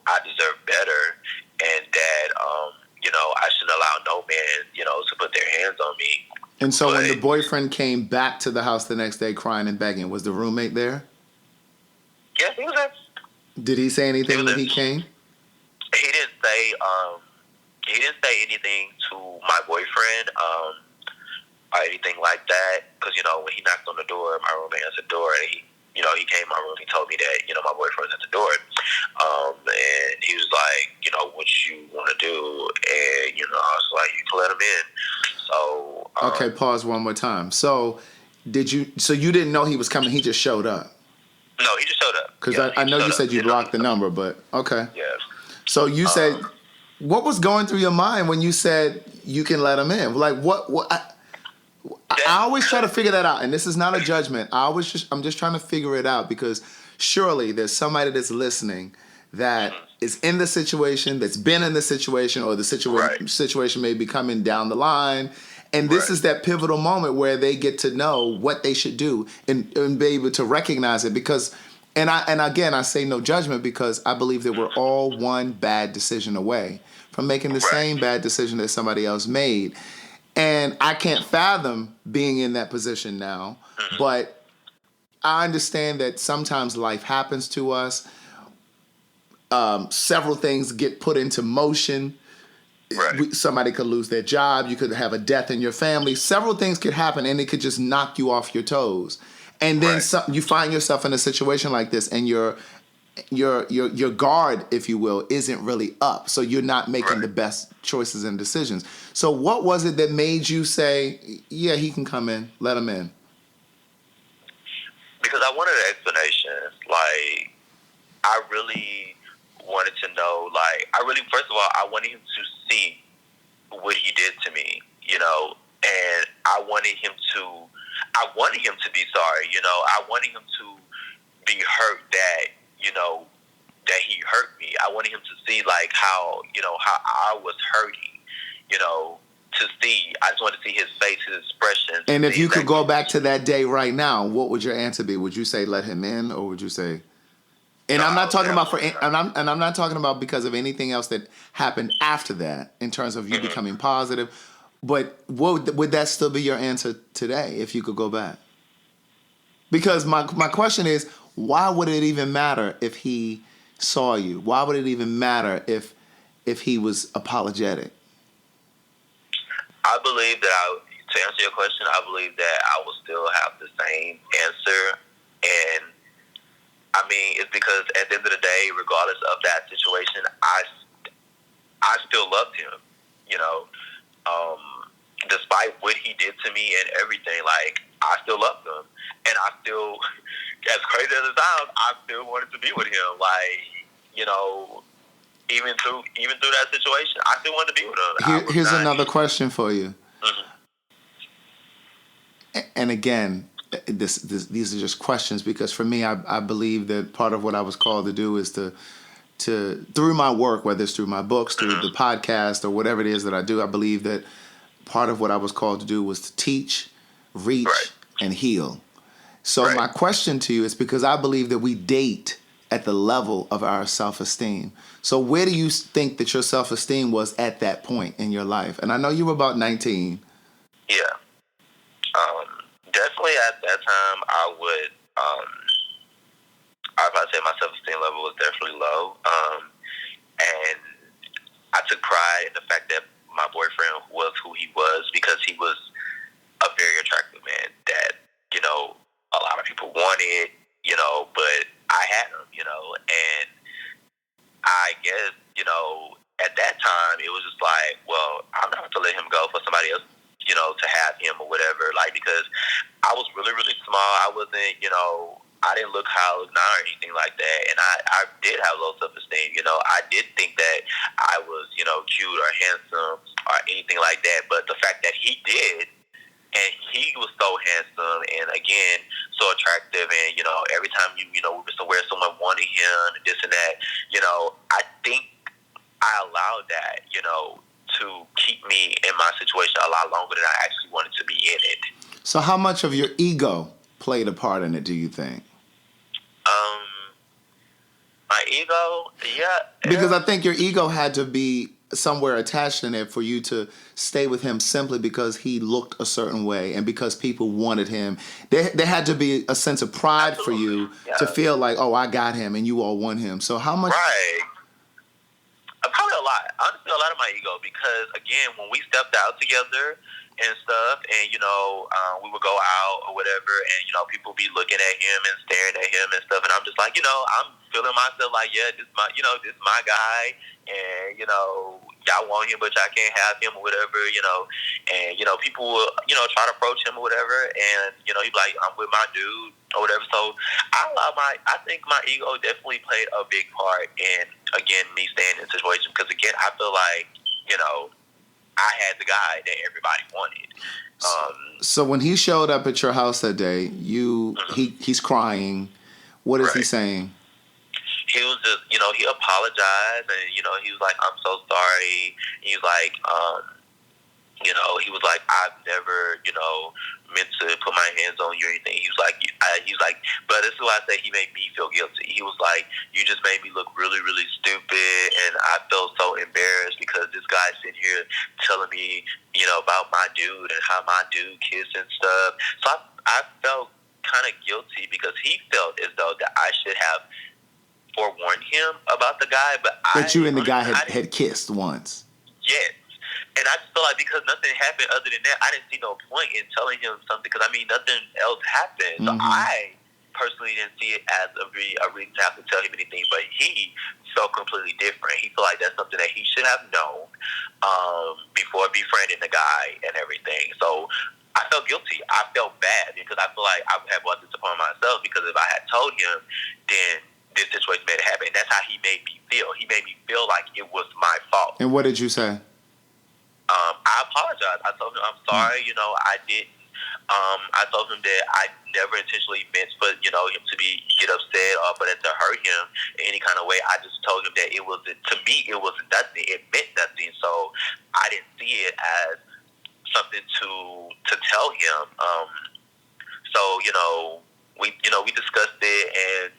Speaker 3: I deserve better, and that, I shouldn't allow no man, to put their hands on me.
Speaker 1: And so when the boyfriend came back to the house the next day crying and begging, was the roommate there?
Speaker 3: Yes, he was there.
Speaker 1: Did he say anything when he came?
Speaker 3: He didn't say. He didn't say anything to my boyfriend or anything like that. Because when he knocked on the door, my roommate answered the door, and he came in my room. He told me that my boyfriend's at the door, and he was like, what you want to do? And I was like, you can let him in. So
Speaker 1: okay, pause one more time. So you didn't know he was coming? He just showed up.
Speaker 3: No, he just showed up.
Speaker 1: Because I know you said you blocked the number, but okay.
Speaker 3: Yeah.
Speaker 1: So you said, what was going through your mind when you said you can let him in? Like what? I always try to figure that out, and this is not a judgment. I'm just trying to figure it out, because surely there's somebody that's listening that is in the situation, that's been in the situation, or the situation may be coming down the line. And this is that pivotal moment where they get to know what they should do and be able to recognize it. Because, and again, I say no judgment, because I believe that we're all one bad decision away from making the same bad decision that somebody else made. And I can't fathom being in that position now, but I understand that sometimes life happens to us. Several things get put into motion. Somebody could lose their job. You could have a death in your family. Several things could happen, and it could just knock you off your toes. And then you find yourself in a situation like this, and your guard, if you will, isn't really up. So you're not making the best choices and decisions. So what was it that made you say, yeah, he can come in, let him in?
Speaker 3: Because I wanted an explanation. Like, I really wanted to know, first of all, I wanted him to see what he did to me, and I wanted him to be sorry, I wanted him to be hurt that, that he hurt me. I wanted him to see, how I was hurting, to see. I just wanted to see his face, his expression.
Speaker 1: And if you could go back to that day right now, what would your answer be? Would you say let him in, or would you say... And I'm not talking about I'm not talking about because of anything else that happened after that in terms of you becoming positive. But would that still be your answer today if you could go back? Because my question is, why would it even matter if he saw you? Why would it even matter if he was apologetic?
Speaker 3: I believe that to answer your question, I believe that I will still have the same answer, and I mean, it's because at the end of the day, regardless of that situation, I still loved him, despite what he did to me and everything. I still loved him, and I still, as crazy as it sounds, I still wanted to be with him. Even through that situation, I still wanted to be with him.
Speaker 1: Here's another question for you. And again, these are just questions, because for me, I believe that part of what I was called to do is to through my work, whether it's through my books, through the podcast, or whatever it is that I do, I believe that part of what I was called to do was to teach, reach, and heal. So my question to you is, because I believe that we date at the level of our self-esteem. So where do you think that your self-esteem was at that point in your life? And I know you were about 19.
Speaker 3: Yeah. Definitely at that time, I would say my self-esteem level was definitely low. And I took pride in the fact that my boyfriend was who he was, because he was a very attractive man that, a lot of people wanted, but I had him, and I guess, at that time, it was just like, well, I'm not going to let him go for somebody else, to have him or whatever, because I was really, really small. I wasn't, I didn't look how I look now or anything like that, and I did have low self-esteem. I did think that I was, cute or handsome or anything like that. But the fact that he did, and he was so handsome, and again, so attractive, and every time we were somewhere, someone wanted him, and this and that. I think I allowed that, to keep me in my situation a lot longer than I actually wanted to be in it.
Speaker 1: So how much of your ego played a part in it, do you think?
Speaker 3: My ego, yeah.
Speaker 1: Because I think your ego had to be somewhere attached in it for you to stay with him simply because he looked a certain way and because people wanted him. There had to be a sense of pride
Speaker 3: Absolutely.
Speaker 1: for you
Speaker 3: Yeah.
Speaker 1: to feel like, oh, I got him and you all want him. So how much...
Speaker 3: Right. Probably a lot. Honestly, a lot of my ego because, again, when we stepped out together and stuff and, we would go out or whatever and, people be looking at him and staring at him and stuff. And I'm just like, I'm feeling myself like, yeah, this is my guy. And, y'all want him, but y'all can't have him or whatever, And, people will, try to approach him or whatever. And, he'd be like, I'm with my dude or whatever. So I think my ego definitely played a big part in, again, me staying in the situation. Because, again, I feel like, I had the guy that everybody wanted.
Speaker 1: So when he showed up at your house that day, he's crying. What is he saying?
Speaker 3: He was just, he apologized and, he was like, I'm so sorry. He was like, he was like, I've never, meant to put my hands on you or anything. He was like, but this is why I say he made me feel guilty. He was like, you just made me look really, really stupid, and I felt so embarrassed because this guy's sitting here telling me, about my dude and how my dude kissed and stuff. So I felt kind of guilty because he felt as though that I should have forewarned him about the guy, but
Speaker 1: that you and the guy had kissed once.
Speaker 3: Yes. And I just feel like because nothing happened other than that, I didn't see no point in telling him something because, nothing else happened. So I personally didn't see it as a reason to have to tell him anything, but he felt completely different. He felt like that's something that he should have known before befriending the guy and everything. So I felt guilty. I felt bad because I feel like I had brought this upon myself because if I had told him, then this situation made it happen. And that's how he made me feel. He made me feel like it was my fault.
Speaker 1: And what did you say?
Speaker 3: I apologized. I told him I'm sorry. I didn't. I told him that I never intentionally meant for him to get upset or for that to hurt him in any kind of way. I just told him that it wasn't, to me, it wasn't nothing. It meant nothing. So I didn't see it as something to tell him. So we discussed it, and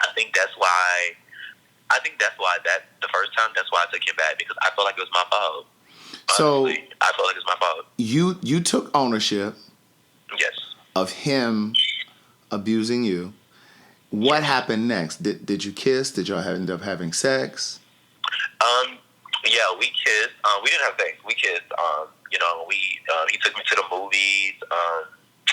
Speaker 3: I think that's why that the first time that's why I took him back because I felt like it was my fault. Honestly, so I felt like it's my fault.
Speaker 1: You took ownership.
Speaker 3: Yes.
Speaker 1: Of him abusing you. What happened next? Did you kiss? Did y'all end up having sex?
Speaker 3: Yeah, we kissed. We didn't have sex. We kissed. He took me to the movies.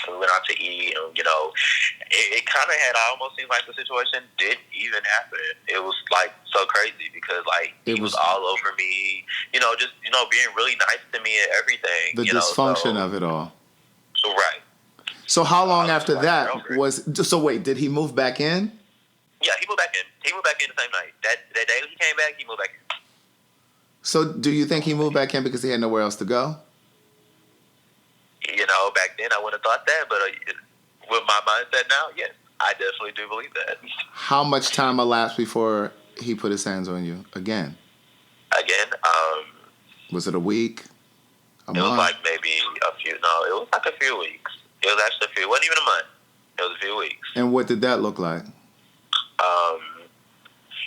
Speaker 3: We went out to eat, and it kind of had almost seemed like the situation didn't even happen. It was like so crazy because he was all over me, just being really nice to me and everything.
Speaker 1: The dysfunction of it all.
Speaker 3: Right.
Speaker 1: So how long after that was? So wait, did he move back in?
Speaker 3: Yeah, he moved back in. He moved back in the same night. That day he came back, he moved back in.
Speaker 1: So do you think he moved back in because he had nowhere else to go?
Speaker 3: Back then I wouldn't have thought that, but with my mindset now, yes, I definitely do believe that.
Speaker 1: How much time elapsed before he put his hands on you again? Was it a week?
Speaker 3: It was like maybe a few. No, it was like a few weeks. It was actually a few. It wasn't even a month. It was a few weeks.
Speaker 1: And what did that look like?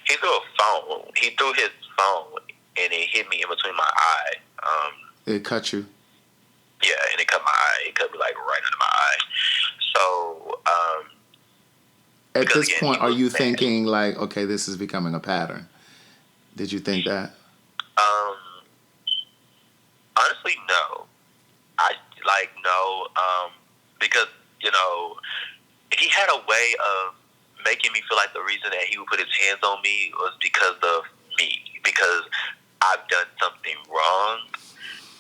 Speaker 3: He threw a phone. He threw his phone, and it hit me in between my eye.
Speaker 1: It cut you?
Speaker 3: Yeah, and it cut my eye. It cut me right under my eye. So,
Speaker 1: at this point, are you thinking okay, this is becoming a pattern? Did you think that?
Speaker 3: Honestly, no. No, because he had a way of making me feel like the reason that he would put his hands on me was because of me, because I've done something wrong.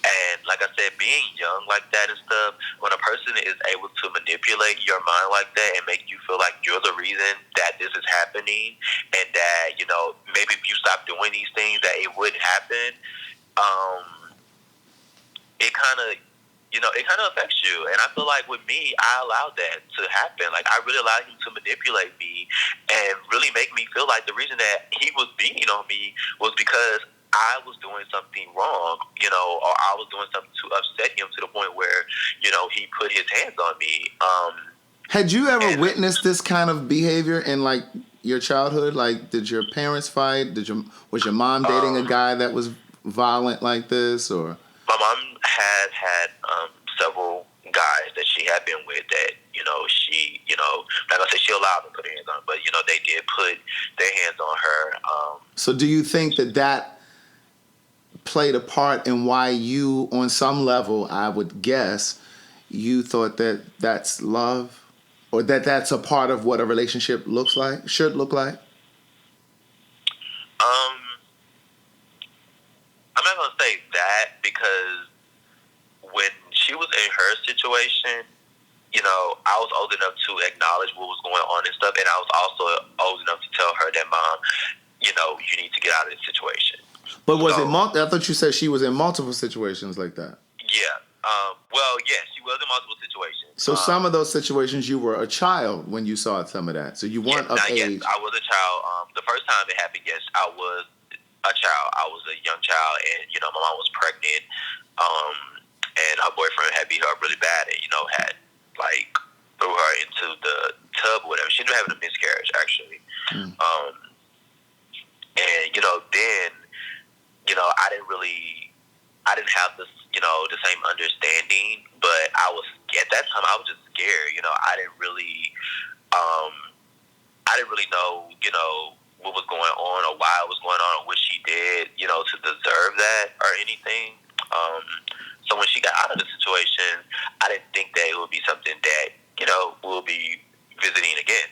Speaker 3: And like I I said, being young like that and stuff, when a person is able to manipulate your mind like that and make you feel like you're the reason that this is happening, and that, you know, maybe if you stop doing these things that it wouldn't happen, it kind of, you know, it kind of affects you. And I feel like with me, I allowed that to happen. Like, I really allowed him to manipulate me and really make me feel like the reason that he was beating on me was because I was doing something wrong, you know, or I was doing something to upset him to the point where, you know, he put his hands on me.
Speaker 1: Had you ever witnessed this kind of behavior in, like, your childhood? Like, did your parents fight? Was your mom dating a guy that was violent like this, or?
Speaker 3: My mom had several guys that she had been with that, you know, she, you know, like I said, she allowed them to put their hands on her, but, you know, they did put their hands on her.
Speaker 1: So do you think that played a part in why you, on some level, I would guess, you thought that that's love? Or that that's a part of what a relationship looks like, should look like?
Speaker 3: I'm not going to say that, because when she was in her situation, you know, I was old enough to acknowledge what was going on and stuff, and I was also old enough to tell her that, Mom, you know, you need to get out of this situation.
Speaker 1: But was it I thought you said she was in multiple situations like that.
Speaker 3: Yeah. Well, yeah, she was in multiple situations.
Speaker 1: So some of those situations, you were a child when you saw some of that. So you weren't of age.
Speaker 3: Yes, I was a child. The first time it happened, yes, I was a child. I was a young child, and, you know, my mom was pregnant, and her boyfriend had beat her up really bad, and, you know, had, like, threw her into the tub or whatever. She ended up having a miscarriage, actually. And, you know, then, you know, I didn't have this, you know, the same understanding, but at that time, I was just scared. You know, I didn't really know, you know, what was going on or why it was going on or what she did, you know, to deserve that or anything. So when she got out of the situation, I didn't think that it would be something that, you know, we'll be visiting again.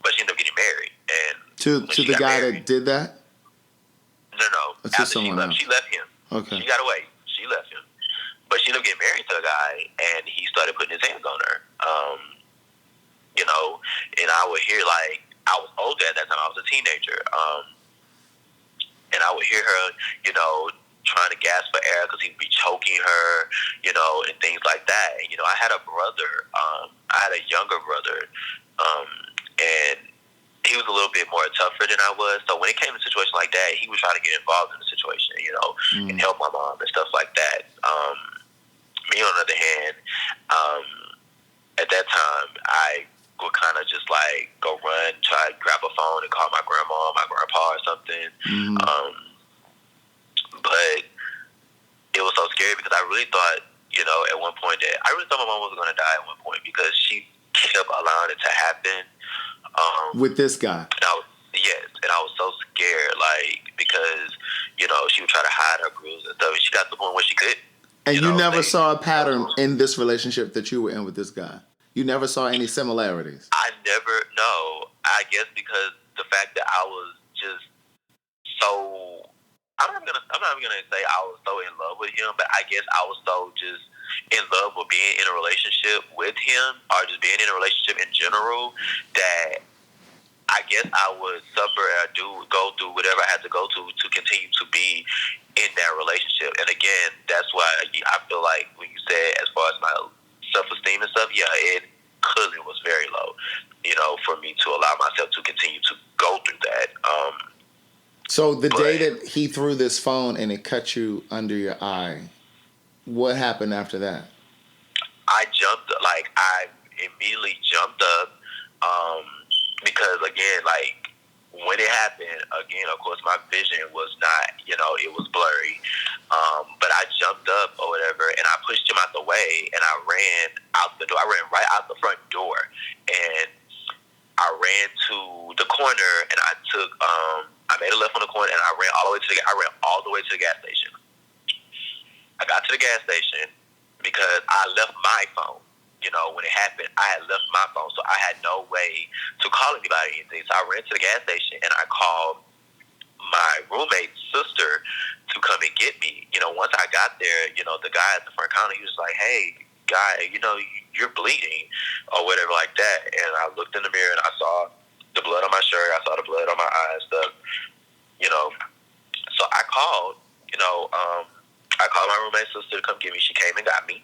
Speaker 3: But she ended up getting married. And
Speaker 1: to the guy that did that?
Speaker 3: No. After she left him.
Speaker 1: Okay.
Speaker 3: She got away. She left him. But she ended up getting married to a guy, and he started putting his hands on her. You know, and I would hear, like, I was older at that time. I was a teenager. And I would hear her, you know, trying to gasp for air because he'd be choking her, you know, and things like that. And, you know, I had a brother. I had a younger brother. And he was a little bit more tougher than I was. So when it came to a situation like that, he was trying to get involved in the situation, you know, and help my mom and stuff like that. Me, on the other hand, at that time, I would kind of just, like, go run, try to grab a phone and call my grandma, my grandpa or something. But it was so scary because I really thought, you know, at one point that I really thought my mom was going to die at one point because she kept allowing it to happen.
Speaker 1: With this guy?
Speaker 3: And I was so scared, like, because, you know, she would try to hide her bruises and stuff, and she got to the point where she could.
Speaker 1: And you never saw a pattern in this relationship that you were in with this guy? You never saw any similarities?
Speaker 3: No. I guess because the fact that I was just so, I'm not even gonna say I was so in love with him, but I guess I was so just in love with being in a relationship with him, or just being in a relationship in general, that I guess I would suffer or go through whatever I had to go to continue to be in that relationship. And again, that's why I feel like when you said as far as my self-esteem and stuff, yeah, it clearly was very low, you know, for me to allow myself to continue to go through that.
Speaker 1: So the day that he threw this phone and it cut you under your eye, what happened after that?
Speaker 3: I immediately jumped up, because again, like, when it happened, again, of course, my vision was not, you know, it was blurry. But I jumped up or whatever, and I pushed him out the way, and I ran out the door. I ran right out the front door, and I ran to the corner, and I took, I made a left on the corner, and I ran all the way to the gas station. I got to the gas station because I left my phone. You know, when it happened, I had left my phone, so I had no way to call anybody or anything. So I ran to the gas station, and I called my roommate's sister to come and get me. You know, once I got got there, the guy at the front counter, he was like, "Hey, guy, you're bleeding," or whatever like that. And I looked in the mirror and I saw the blood on my shirt. I saw the blood on my eyes. So I called. I called my roommate's sister to come get me. She came and got me.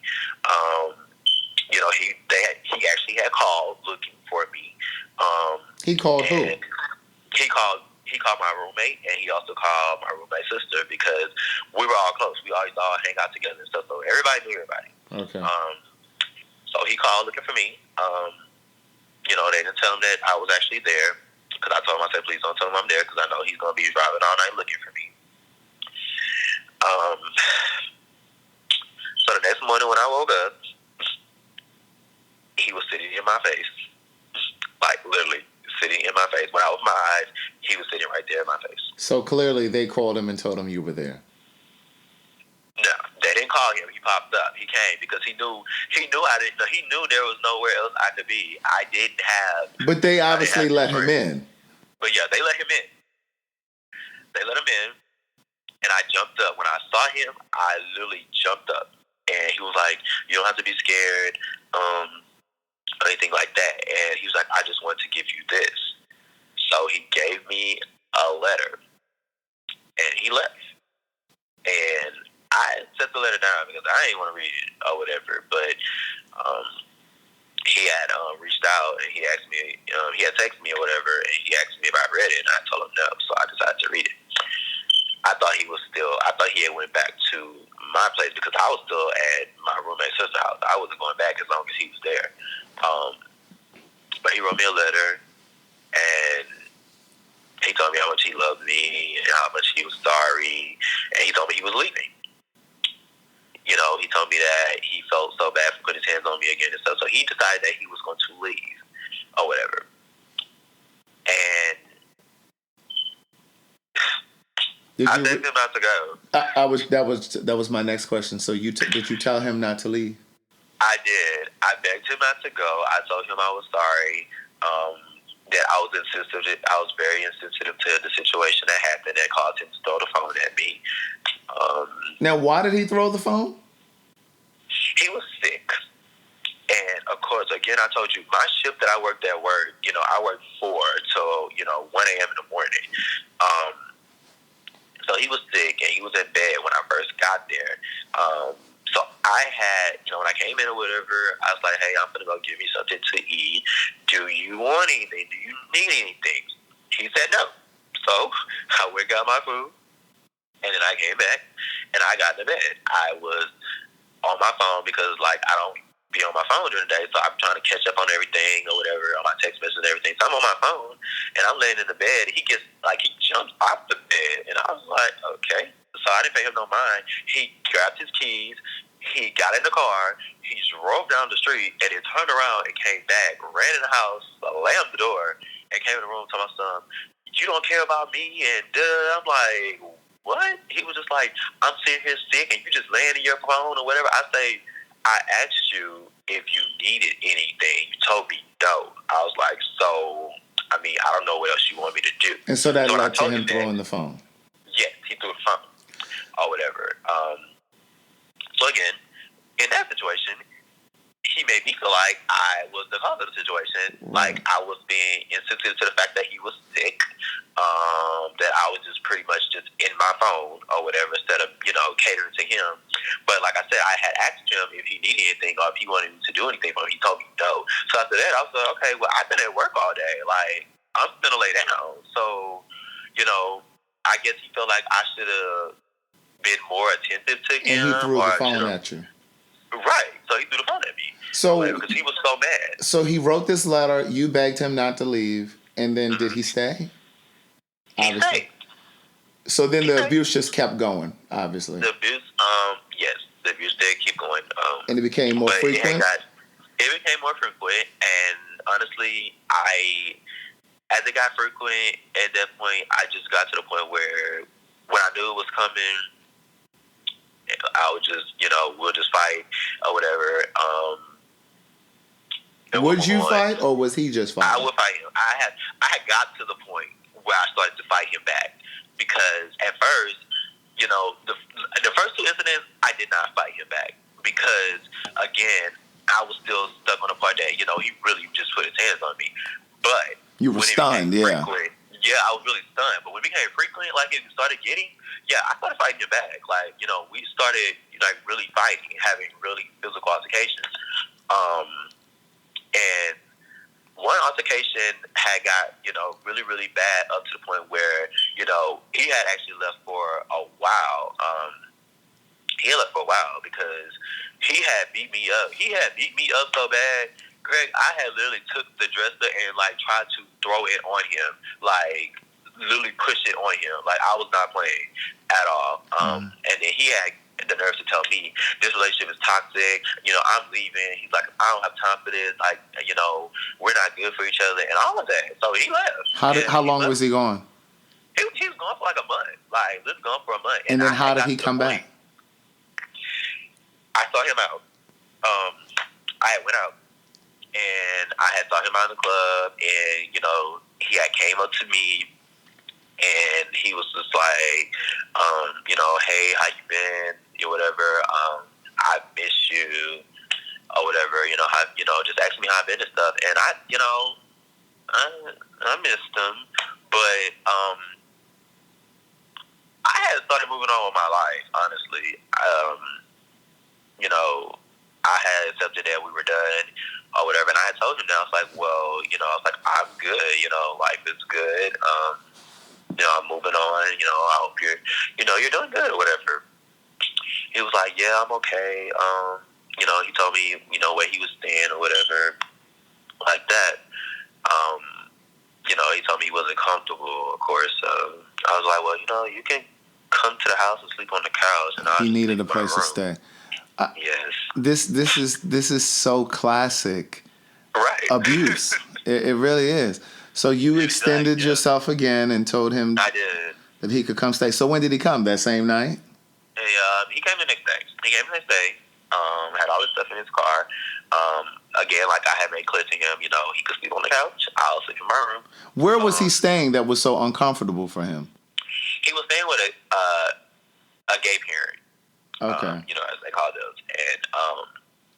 Speaker 3: He actually had called looking for me.
Speaker 1: He called who?
Speaker 3: He called my roommate, and he also called my roommate's sister because we were all close. We always all hang out together and stuff. So everybody knew everybody.
Speaker 1: Okay.
Speaker 3: So he called looking for me. They didn't tell him that I was actually there because I told him, I said, please don't tell him I'm there because I know he's going to be driving all night looking for me. So the next morning when I woke up, he was sitting in my face. Like, literally sitting in my face. When I opened my eyes, he was sitting right there in my face.
Speaker 1: So clearly they called him and told him you were there.
Speaker 3: No, they didn't call him. He popped up. He came because he knew I didn't know. He knew there was nowhere else I could be. I didn't have.
Speaker 1: But they obviously let him in.
Speaker 3: But yeah, they let him in. They let him in, and I jumped up. When I saw him, I literally jumped up, and he was like, "You don't have to be scared, or anything like that." And he was like, "I just want to give you this." So he gave me a letter, and he left. And I set the letter down because I didn't want to read it or whatever. But he had reached out and he asked me, he had texted me or whatever, and he asked me if I read it, and I told him no. So I decided to read it. I thought he had went back to my place because I was still at my roommate's sister's house. I wasn't going back as long as he was there. But he wrote me a letter, and he told me how much he loved me and how much he was sorry, and he told me he was leaving. He told me that he felt so bad for putting his hands on me again and stuff, so he decided that he was going to leave or whatever. And I begged him not to go.
Speaker 1: That was my next question. So did you tell him not to leave?
Speaker 3: I did. I begged him not to go. I told him I was sorry. That I was insensitive. I was very insensitive to the situation that happened that caused him to throw the phone at me.
Speaker 1: Now, why did he throw the phone?
Speaker 3: He was sick. And, of course, again, I told you, my shift that I worked at work, I worked 4 till, 1 a.m. in the morning. So he was sick, and he was in bed when I first got there. So I had, when I came in or whatever, I was like, hey, I'm going to go give you something to eat. Do you want anything? Do you need anything? He said no. So I went and got my food, and then I came back, and I got in the bed. I was on my phone because, I don't be on my phone during the day, so I'm trying to catch up on everything or whatever, on my text messages and everything. So I'm on my phone, and I'm laying in the bed. He jumps off the bed, and I was like, okay. So I didn't pay him no mind. He grabbed his keys, he got in the car, he drove down the street, and he turned around and came back, ran in the house, slammed the door, and came in the room and told my son, you don't care about me, and I'm like, what? He was just like, I'm sitting here sick, and you just laying in your phone or whatever. I say, I asked you if you needed anything. You told me no. I was like, so, I don't know what else you want me to do.
Speaker 1: And so that led to him throwing the phone.
Speaker 3: Yes, he threw the phone or whatever. So again, in that situation, he made me feel like I was the cause of the situation.
Speaker 1: Right.
Speaker 3: Like I was being insensitive to the fact that he was sick, that I was just pretty much just in my phone or whatever instead of, catering to him. But like I said, I had asked him if he needed anything or if he wanted to do anything for me. He told me no. So after that, I was like, okay, well, I've been at work all day. Like, I'm going to lay down. So, I guess he felt like I should have been more attentive to him.
Speaker 1: And he threw the phone at you.
Speaker 3: Right. So he threw the phone at me.
Speaker 1: So
Speaker 3: because he was so mad.
Speaker 1: So he wrote this letter. You begged him not to leave, and then did he stay?
Speaker 3: He stayed.
Speaker 1: So then the abuse just kept going. Obviously.
Speaker 3: The abuse, yes, the abuse did keep going.
Speaker 1: And it became more frequent.
Speaker 3: It became more frequent, and honestly, as it got frequent, at that point, I just got to the point where when I knew it was coming, I would just, we'll just fight or whatever.
Speaker 1: Would you fight, or was he just fighting?
Speaker 3: I would fight him. I had got to the point where I started to fight him back because at first, the first two incidents, I did not fight him back because, again, I was still stuck on the part that, he really just put his hands on me. But
Speaker 1: you were stunned, yeah.
Speaker 3: Yeah, I was really stunned. But when it became frequent, like it started getting, I started fighting him back. Like, we started really fighting, having really physical altercations. And one altercation had got, really, really bad up to the point where, he had actually left for a while. He left for a while because he had beat me up. He had beat me up so bad, Greg, I had literally took the dresser and tried to throw it on him, literally push it on him. Like I was not playing at all. And then he had the nerve to tell me this relationship is toxic. I'm leaving. He's like, I don't have time for this. We're not good for each other and all of that. So he left.
Speaker 1: How long was he gone?
Speaker 3: He was gone for a month. He was gone for a month.
Speaker 1: And then how did he come back?
Speaker 3: I saw him out. I went out. And I had saw him out in the club, and, he had came up to me, and he was just like, hey, how you been, or whatever, I miss you, or whatever, just asking me how I've been and stuff, and I missed him, but, I had started moving on with my life, honestly. I had accepted that we were done, or whatever, and I had told him that. I was like, well, I'm good, life is good, I'm moving on, I hope you're doing good, or whatever. He was like, yeah, I'm okay, he told me, where he was staying, or whatever, like that. He told me he wasn't comfortable, of course, I was like, well, you can come to the house and sleep on the couch, and
Speaker 1: he needed a place to stay.
Speaker 3: Yes.
Speaker 1: This is so classic.
Speaker 3: Right.
Speaker 1: Abuse. It really is. So you extended yourself again and told him
Speaker 3: I did.
Speaker 1: that he could come stay. So when did he come? That same night?
Speaker 3: He came the next day. Had all his stuff in his car. Again, like I had made clear to him, he could sleep on the couch. I'll sleep in my room.
Speaker 1: Where was he staying that was so uncomfortable for him?
Speaker 3: He was staying with a gay parent.
Speaker 1: Okay.
Speaker 3: As they call those. And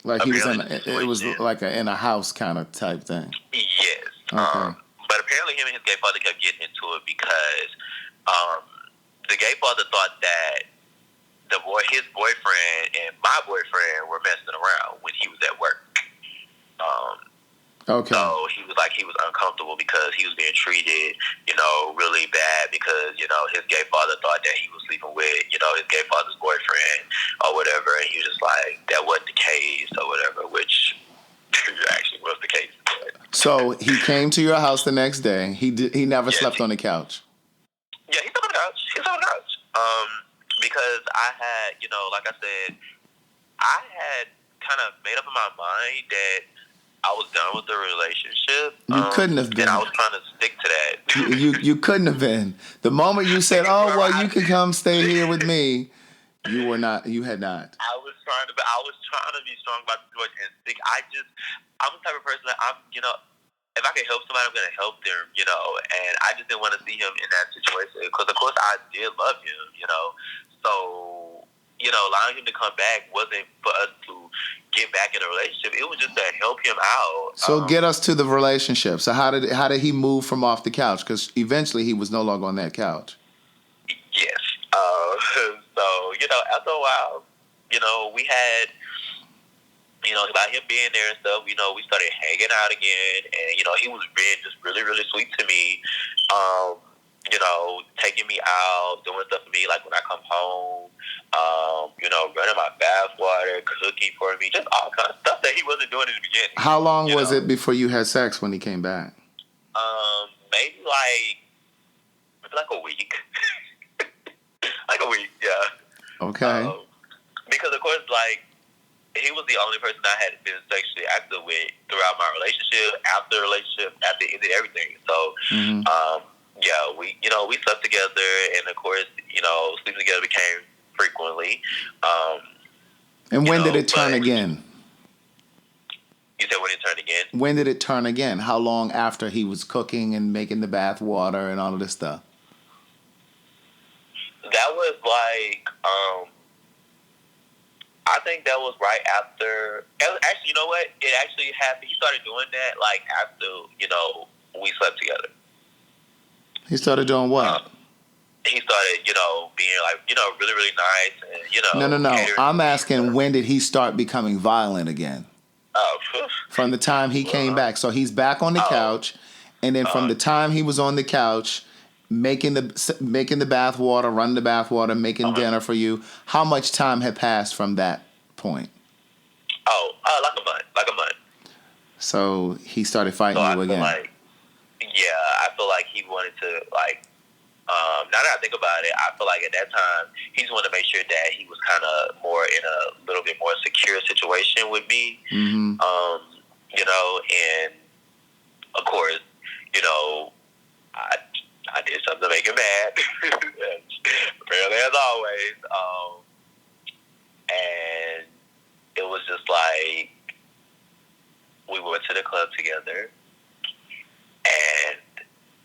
Speaker 1: like he was it was like in a house kind of type thing.
Speaker 3: Yes.
Speaker 1: Okay.
Speaker 3: But apparently him and his gay father kept getting into it because the gay father thought that his boyfriend and my boyfriend were messing around when he was at work.
Speaker 1: Okay.
Speaker 3: So he was uncomfortable because he was being treated, really bad because, his gay father thought that he was sleeping with, his gay father's boyfriend or whatever. And he was just like, that wasn't the case or whatever, which actually was the case. But.
Speaker 1: So he came to your house the next day. He never slept on the couch.
Speaker 3: Yeah, he slept on the couch. Because I had, like I said, I had kind of made up in my mind that I was done with the relationship.
Speaker 1: You couldn't have been.
Speaker 3: And I was trying to stick to that.
Speaker 1: You couldn't have been. The moment you said, "Oh, well, you can come stay here with me," you were not. You had not.
Speaker 3: I was trying to be strong about the situation and stick. I'm the type of person that if I can help somebody, I'm gonna help them. And I just didn't want to see him in that situation because, of course, I did love him. So allowing him to come back wasn't for us to get back in a relationship. It was just to help him out.
Speaker 1: So get us to the relationship. So how did he move from off the couch? Because eventually he was no longer on that couch.
Speaker 3: Yes. So after a while, we had, about him being there and stuff. We started hanging out again, and he was being just really, really sweet to me. Taking me out, doing stuff for me, like when I come home, running my bath water, cooking for me, just all kinds of stuff that he wasn't doing in the beginning.
Speaker 1: How long was it before you had sex when he came back?
Speaker 3: Maybe like a week. Like a week, yeah.
Speaker 1: Okay.
Speaker 3: Because, of course, he was the only person I had been sexually active with throughout my relationship, after the relationship, after it ended everything. So, yeah, we slept together, and of course, sleeping together became frequently.
Speaker 1: And when did it turn again?
Speaker 3: You said when it turned again?
Speaker 1: When did it turn again? How long after he was cooking and making the bath water and all of this stuff?
Speaker 3: That was think that was right after. Actually, you know what? It actually happened. He started doing that like after we slept together.
Speaker 1: He started doing what?
Speaker 3: He started being like really really nice and
Speaker 1: No.
Speaker 3: catering
Speaker 1: I'm
Speaker 3: to me.
Speaker 1: asking, when did he start becoming violent again?
Speaker 3: Oh,
Speaker 1: From the time he came back. So he's back on the couch, and then from the time he was on the couch, making the bath water, running the bath water, making dinner for you. How much time had passed from that point?
Speaker 3: Like a month.
Speaker 1: So he started fighting you again.
Speaker 3: I feel like he wanted to now that I think about it, I feel like at that time he just wanted to make sure that he was kind of more in a little bit more secure situation with me.
Speaker 1: Mm-hmm.
Speaker 3: And of course, I did something to make him mad. Apparently, as always. And it was just like we went to the club together, and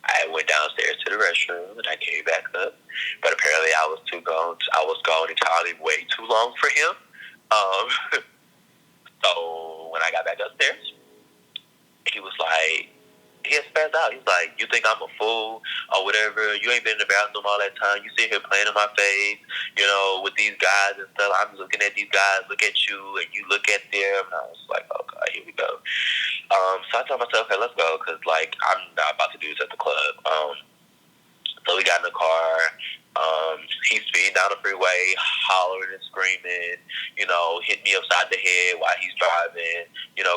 Speaker 3: I went downstairs to the restroom, and I came back up. But apparently, I was gone entirely way too long for him. So when I got back upstairs, he was like, he had spazzed out. He was like, "You think I'm a fool or whatever? You ain't been in the bathroom all that time. You sit here playing in my face, with these guys and stuff. I'm looking at these guys, look at you, and you look at them." And I was like, "Oh God, here we go." So I told myself, "Okay, let's go," because I'm not about to do this at the club. So we got in the car. He's speeding down the freeway, hollering and screaming, hit me upside the head while he's driving,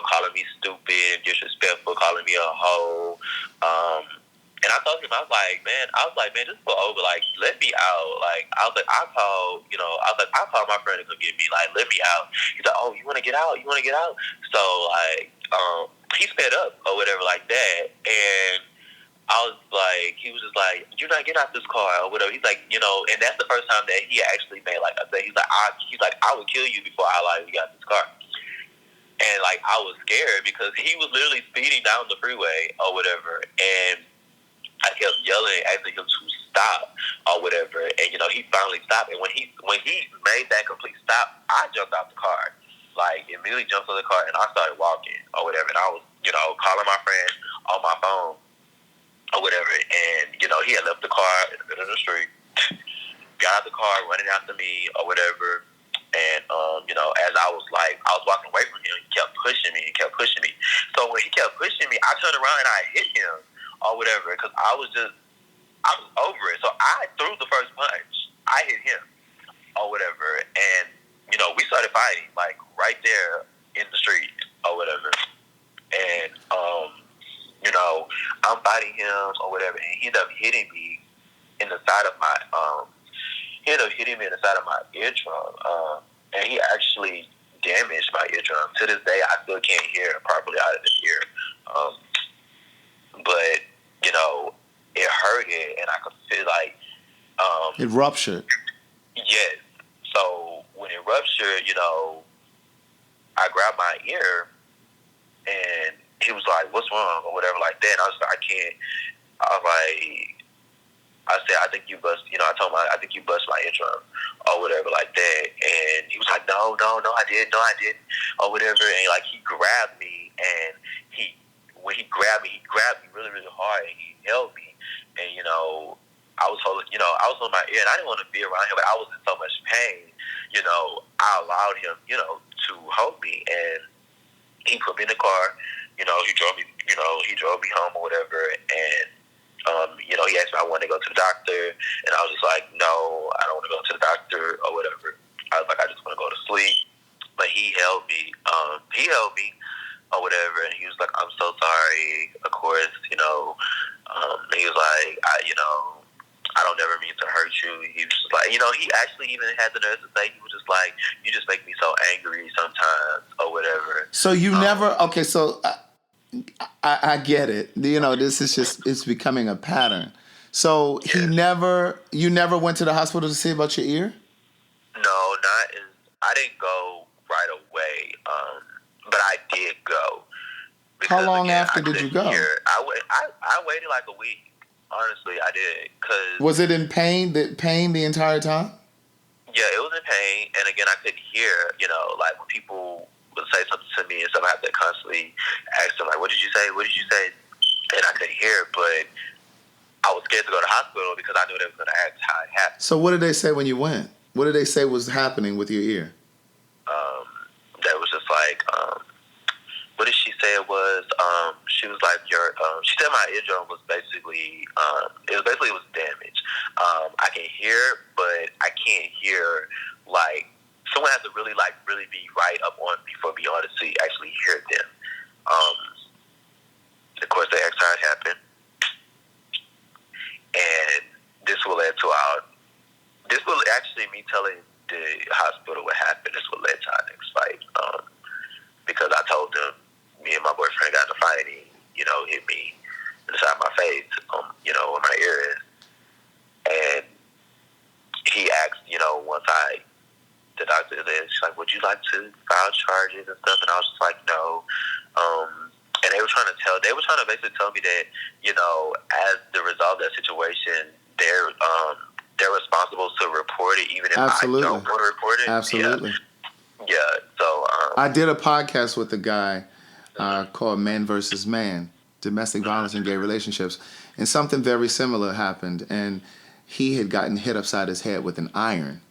Speaker 3: calling me stupid, disrespectful, calling me a hoe. And I told him, I was like, man, just pull over, let me out. I'll call my friend to come get me, let me out. He's like, "Oh, you want to get out? You want to get out?" So, he sped up or whatever like that, and I was like, he was just like, "You're not getting out this car," or whatever. He's like, and that's the first time that he actually made a thing. He's like, "I would kill you before I let you get out this car." And I was scared because he was literally speeding down the freeway or whatever, and I kept yelling, asking him to stop or whatever. And he finally stopped. And when he made that complete stop, I jumped out the car, immediately jumped out the car, and I started walking or whatever. And I was, calling my friend on my phone or whatever, and he had left the car in the middle of the street, got out the car, running after me or whatever, and as I was walking away from him, he kept pushing me. So when he kept pushing me, I turned around and I hit him or whatever, because I was over it. So I threw the first punch, I hit him or whatever, and we started fighting right there in the street or whatever, and I'm fighting him or whatever, and he ended up hitting me in the side of my eardrum, and he actually damaged my eardrum. To this day, I still can't hear properly out of this ear, but it hurted, and I could feel
Speaker 1: it ruptured.
Speaker 3: Yes. So when it ruptured, I grabbed my ear, and he was like, "What's wrong?" or whatever like that. And I was like, "I can't." I said, "I think you bust." I told him, "I think you bust my eardrum," or whatever like that. And he was like, "No, I didn't, or whatever." And he grabbed me, and when he grabbed me really, really hard, and he held me, and I was holding my ear, and I didn't want to be around him, but I was in so much pain. I allowed him, to hold me, and he put me in the car. He drove me home or whatever, and he asked me if I wanted to go to the doctor, and I was just like, "No, I don't want to go to the doctor or whatever." I was like, "I just want to go to sleep." But he held me, or whatever, and he was like, "I'm so sorry." Of course, he was like, I don't ever mean to hurt you." He was just like, he actually even had the nerve to say, he was just like, "You just make me so angry sometimes," or whatever.
Speaker 1: So you never, okay, so I get it. This is just, it's becoming a pattern. So you never went to the hospital to see about your ear?
Speaker 3: No, I didn't go right away, but I did go.
Speaker 1: How long after did you go?
Speaker 3: I waited like a week. Honestly, I did. 'Cause
Speaker 1: was it in pain? The entire time?
Speaker 3: Yeah, it was in pain, and again, I couldn't hear. Like when people would say something to me and stuff, I had to constantly ask them, like, "What did you say? What did you say?" And I couldn't hear, but I was scared to go to the hospital because I knew they were going to ask how it happened.
Speaker 1: So what did they say when you went? What did they say was happening with your ear?
Speaker 3: That was just like, what did she say it was? She was like, she said my eardrum was basically, it was damaged. I can hear, but I can't hear, like, someone has to really be right up on me for me on it to actually hear them. Of course, they asked how it happened. And this will actually me telling the hospital what happened. This will led to our next fight. Because I told them, me and my boyfriend got in a fight, and he, hit me inside my face, where my ear is. And he asked, once the doctor said, she's like, would you like to file charges and stuff? And I was just like, no. And they were trying to basically tell me that, as the result of that situation, they're responsible to report it, even if
Speaker 1: Absolutely.
Speaker 3: I don't want to report it.
Speaker 1: Absolutely.
Speaker 3: Yeah. So
Speaker 1: I did a podcast with a guy called Men versus Man, Domestic Violence in Gay Relationships, and something very similar happened. And he had gotten hit upside his head with an iron,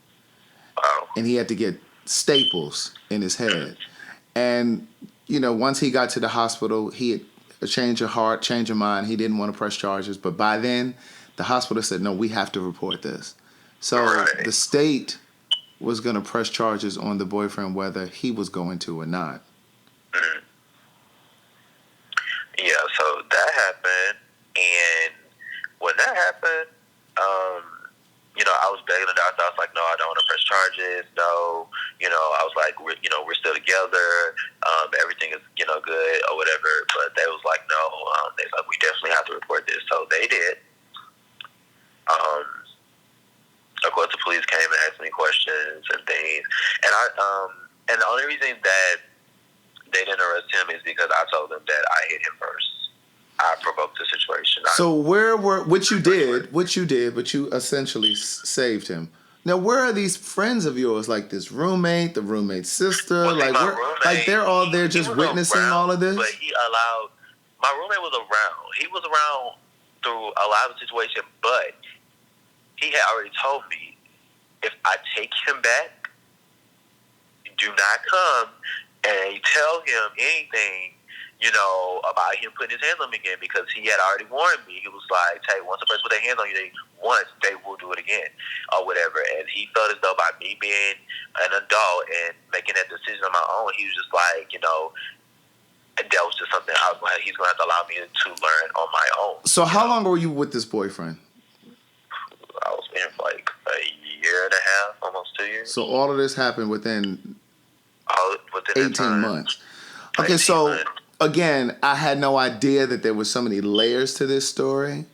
Speaker 1: and he had to get staples in his head. And once he got to the hospital, he had a change of heart, change of mind. He didn't want to press charges, but by then, the hospital said, no, we have to report this. So the state was going to press charges on the boyfriend whether he was going to or not.
Speaker 3: Yeah, so that happened, and when that happened, I was begging the doctor. I was like, no, I don't want to press charges. No, I was like, we're still together. Everything is, good or whatever. But they was like, no. They was like, we definitely have to report this. So they did. Of course, the police came and asked me questions and things, and the only reason that they didn't arrest him is because I told them that I hit him first. I provoked the situation.
Speaker 1: So what you did, but you essentially saved him. Now, where are these friends of yours, like this roommate, the roommate's sister?
Speaker 3: Well,
Speaker 1: like, they're all there just witnessing all of this?
Speaker 3: But my roommate was around. He was around through a lot of the situation, but he had already told me, if I take him back, do not come and tell him anything, about him putting his hands on me again, because he had already warned me. He was like, hey, once a person put their hands on you, they will do it again, or whatever. And he felt as though by me being an adult and making that decision on my own, he was just like, that was just something he's going to have to allow me to learn on my own.
Speaker 1: So how long were you with this boyfriend?
Speaker 3: I was with him for like a year and a half, almost 2 years.
Speaker 1: So all of this happened within 18 months. Okay,
Speaker 3: 18
Speaker 1: so
Speaker 3: months.
Speaker 1: Again, I had no idea that there was so many layers to this story.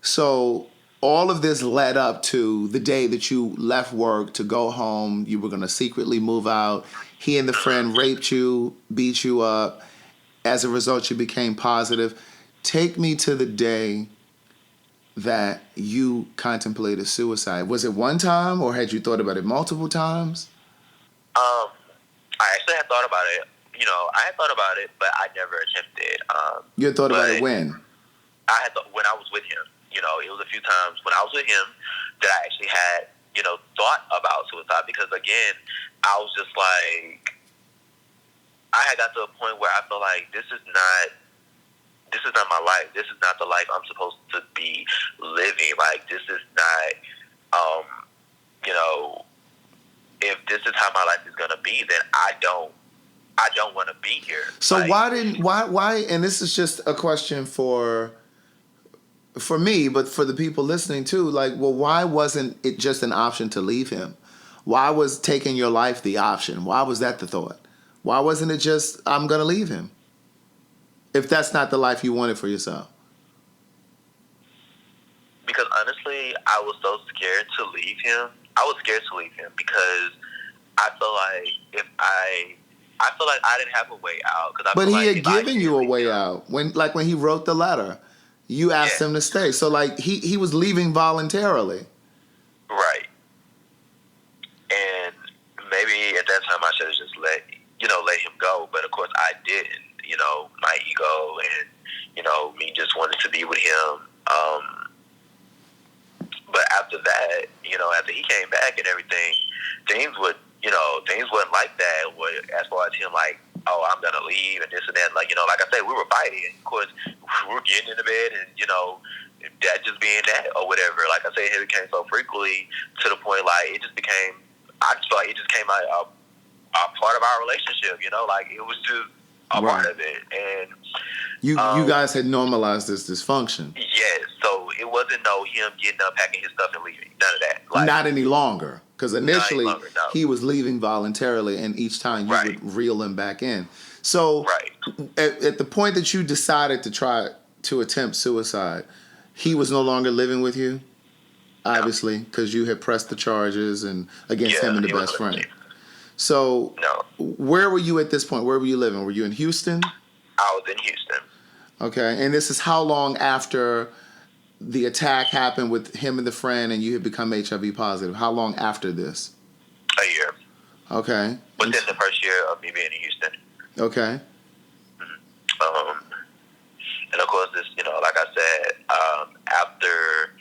Speaker 1: So all of this led up to the day that you left work to go home. You were going to secretly move out. He and the friend raped you, beat you up. As a result, you became positive. Take me to the day that you contemplated suicide. Was it one time, or had you thought about it multiple times?
Speaker 3: I actually had thought about it. I had thought about it, but I never attempted.
Speaker 1: You had thought about it when?
Speaker 3: When I was with him. It was a few times when I was with him that I actually had, thought about suicide, because again, I was just like, I had got to a point where I felt like this is not my life. This is not the life I'm supposed to be living. Like, this is not, if this is how my life is going to be, then I don't want to be here.
Speaker 1: So why, and this is just a question for me, but for the people listening too, like, well, why wasn't it just an option to leave him? Why was taking your life the option? Why was that the thought? Why wasn't it just, I'm going to leave him? If that's not the life you wanted for yourself.
Speaker 3: Because honestly, I was so scared to leave him. I was scared to leave him because I feel like I feel like I didn't have a way out.
Speaker 1: But he had given you a way out. When he wrote the letter, you asked him to stay. So like he was leaving voluntarily.
Speaker 3: Right. back and everything, things wasn't like that. As far as him, like, oh, I'm gonna leave and this and that. Like, like I said, we were fighting. Of course, we were getting into bed, and that just being that or whatever. Like I said, it became so frequently to the point, like, it just became. I just feel like it just came out a part of our relationship. Like, it was just a part of it, and
Speaker 1: you guys had normalized this dysfunction.
Speaker 3: Yes, so it wasn't him getting up, packing his stuff, and leaving. None of that. Like,
Speaker 1: not any longer, because initially he was leaving voluntarily, and each time you would reel him back in. So at the point that you decided to try to attempt suicide, he was no longer living with you, obviously, because you had pressed the charges and against him and the best friend. So where were you at this point? Where were you living? Were you in Houston?
Speaker 3: I was in Houston.
Speaker 1: Okay, and this is how long after the attack happened with him and the friend, and you had become HIV positive? How long after this?
Speaker 3: A year.
Speaker 1: Okay.
Speaker 3: Within the first year of me being in Houston.
Speaker 1: Okay.
Speaker 3: And of course, this, like I said, after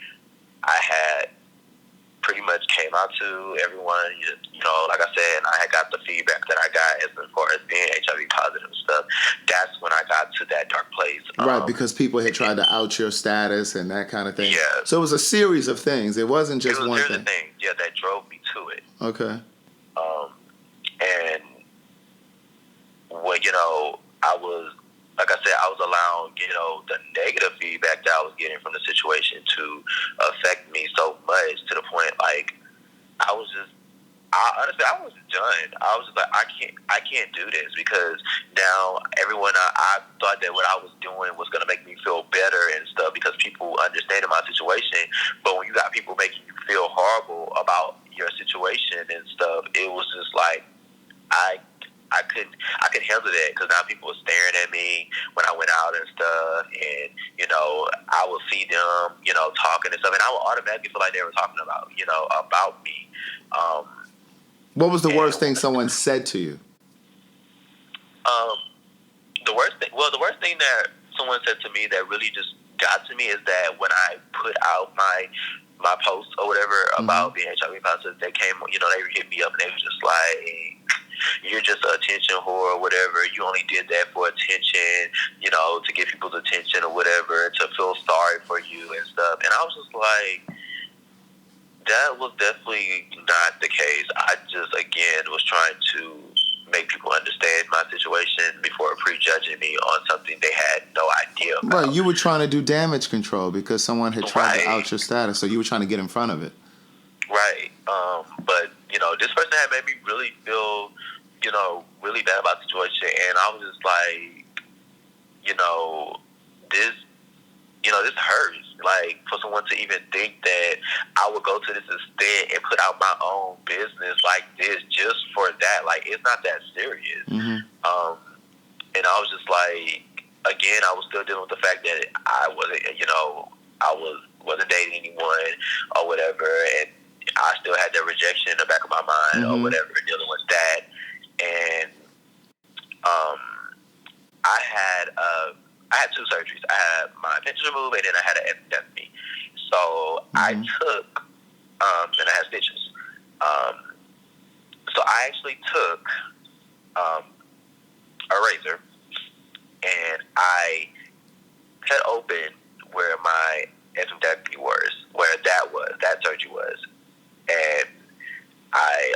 Speaker 3: I had pretty much came out to everyone, like I said, and I had got the feedback that I got as far as being HIV positive and stuff. That's when I got to that dark place.
Speaker 1: Right, because people had tried to out your status and that kind of thing.
Speaker 3: Yeah.
Speaker 1: So it was a series of things. It wasn't just one thing.
Speaker 3: Yeah, that drove me to it.
Speaker 1: Okay.
Speaker 3: And when, I was, like I said, I was allowing, the negative feedback that I was getting from the situation to affect me so much to the point, like, honestly, I was done. I was just like, I can't do this, because now everyone, I thought that what I was doing was going to make me feel better and stuff, because people understand my situation. But when you got people making you feel horrible about your situation and stuff, it was just like, I couldn't handle that, because now people were staring at me when I went out and stuff, and I would see them talking and stuff, and I would automatically feel like they were talking about me.
Speaker 1: What was the worst thing someone said to you?
Speaker 3: The worst thing that someone said to me that really just got to me is that when I put out my post or whatever about being HIV positive, they came, they hit me up and they was just like, you're just an attention whore or whatever. You only did that for attention, to get people's attention or whatever, to feel sorry for you and stuff. And I was just like, that was definitely not the case. I just, again, was trying to make people understand my situation before prejudging me on something they had no idea about.
Speaker 1: Right, you were trying to do damage control because someone had tried to out your status, so you were trying to get in front of it.
Speaker 3: Right. But, this person had made me really feel, really bad about the situation, and I was just like, this hurts. Like, for someone to even think that I would go to this extent and put out my own business like this just for that, like, it's not that serious. And I was just like, again, I was still dealing with the fact that I wasn't, wasn't dating anyone or whatever, and I still had that rejection in the back of my mind or whatever, dealing with that. And I had two surgeries. I had my appendix removed, and then I had an appendectomy. So I took, and I had stitches. So I actually took a razor, and I cut open where my appendectomy was, where that surgery was, and I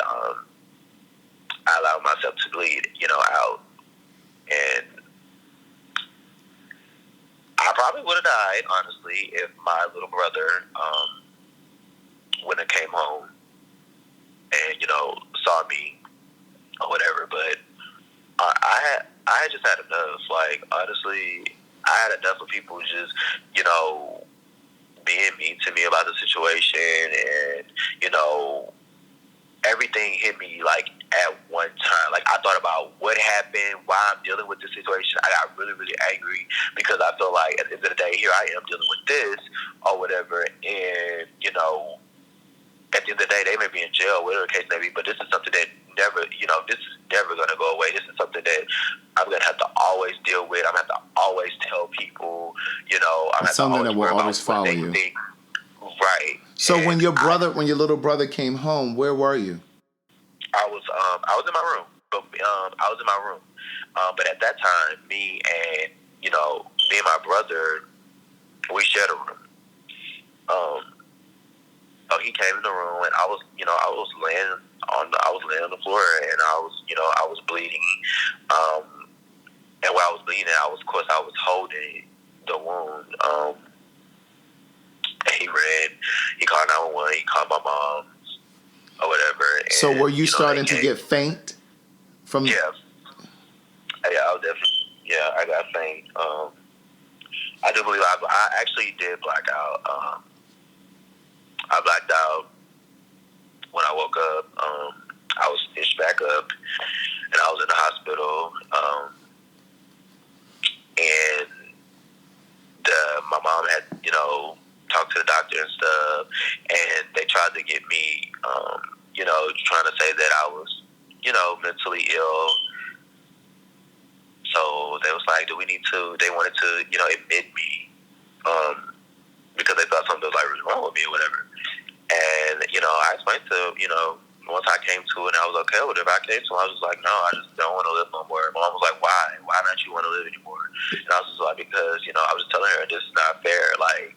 Speaker 3: allowed myself to bleed, out, and I probably would have died, honestly, if my little brother wouldn't have came home and, saw me or whatever. But I had just had enough. Like, honestly, I had enough of people just, being mean to me about the situation, and, everything hit me, like, at one time. Like, I thought about what happened, why I'm dealing with this situation. I got really, really angry because I feel like at the end of the day, here I am dealing with this or whatever. And, at the end of the day, they may be in jail, whatever the case may be, but this is something that this is never going to go away. This is something that I'm going to have to always deal with. I'm going to have to always tell people,
Speaker 1: it's something that will always follow you.
Speaker 3: Right.
Speaker 1: So when your little brother came home, where were you?
Speaker 3: I was in my room, but at that time, me and my brother, we shared a room. So he came in the room, and I was laying on the floor, and I was bleeding. And while I was bleeding, I was holding the wound. And he called 911, he called my mom or whatever. And,
Speaker 1: so were you starting to get faint from?
Speaker 3: Yeah, I was definitely. Yeah, I got faint. I do believe I actually did black out. I blacked out when I woke up. I was stitched back up, and I was in the hospital. And my mom had, talked to the doctor and stuff, and they tried to get me, trying to say that I was, mentally ill. So they was like, they wanted to, admit me, because they thought something was like really wrong with me or whatever. And, I explained to, once I came to it and I was okay with it, I came to it, I was just like, no, I just don't want to live no more. My mom was like, why? Why don't you want to live anymore? And I was just like, because, I was just telling her, this is not fair. Like,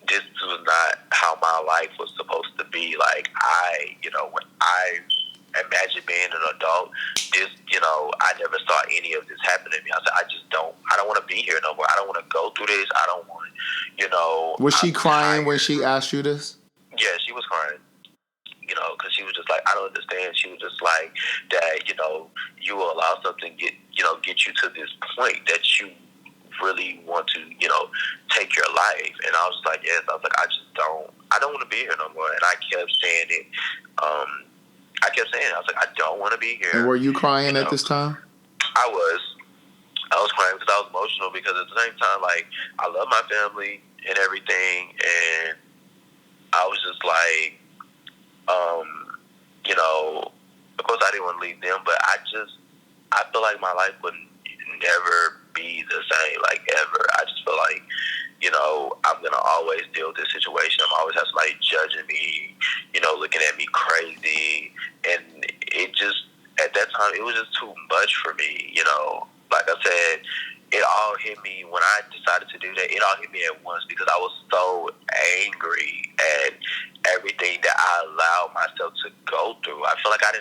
Speaker 3: this was not how my life was supposed to be. Like, when I imagine being an adult, this, I never saw any of this happen to me. I said, I don't want to be here no more. I don't want to go through this. I don't want,
Speaker 1: Was she crying when she asked you this?
Speaker 3: Yeah, she was crying. Because she was just like, I don't understand. She was just like, Dad, you will allow something get you to this point that you really want to, take your life. And I was like, yes. I was like, I don't want to be here no more. And I kept saying it. I was like, I don't want to be here.
Speaker 1: And were you crying at this time?
Speaker 3: I was crying because I was emotional, because at the same time, like, I love my family and everything. And I was just like, of course I didn't want to leave them, but I feel like my life would never be the same, like, ever. I just feel like, I'm going to always deal with this situation. I'm always have somebody judging me, looking at me crazy. And it just, at that time, it was just too much for me, Like I said, it all hit me when I decided to do that. It all hit me at once, because I was so angry at everything that I allowed myself to go through. I feel like I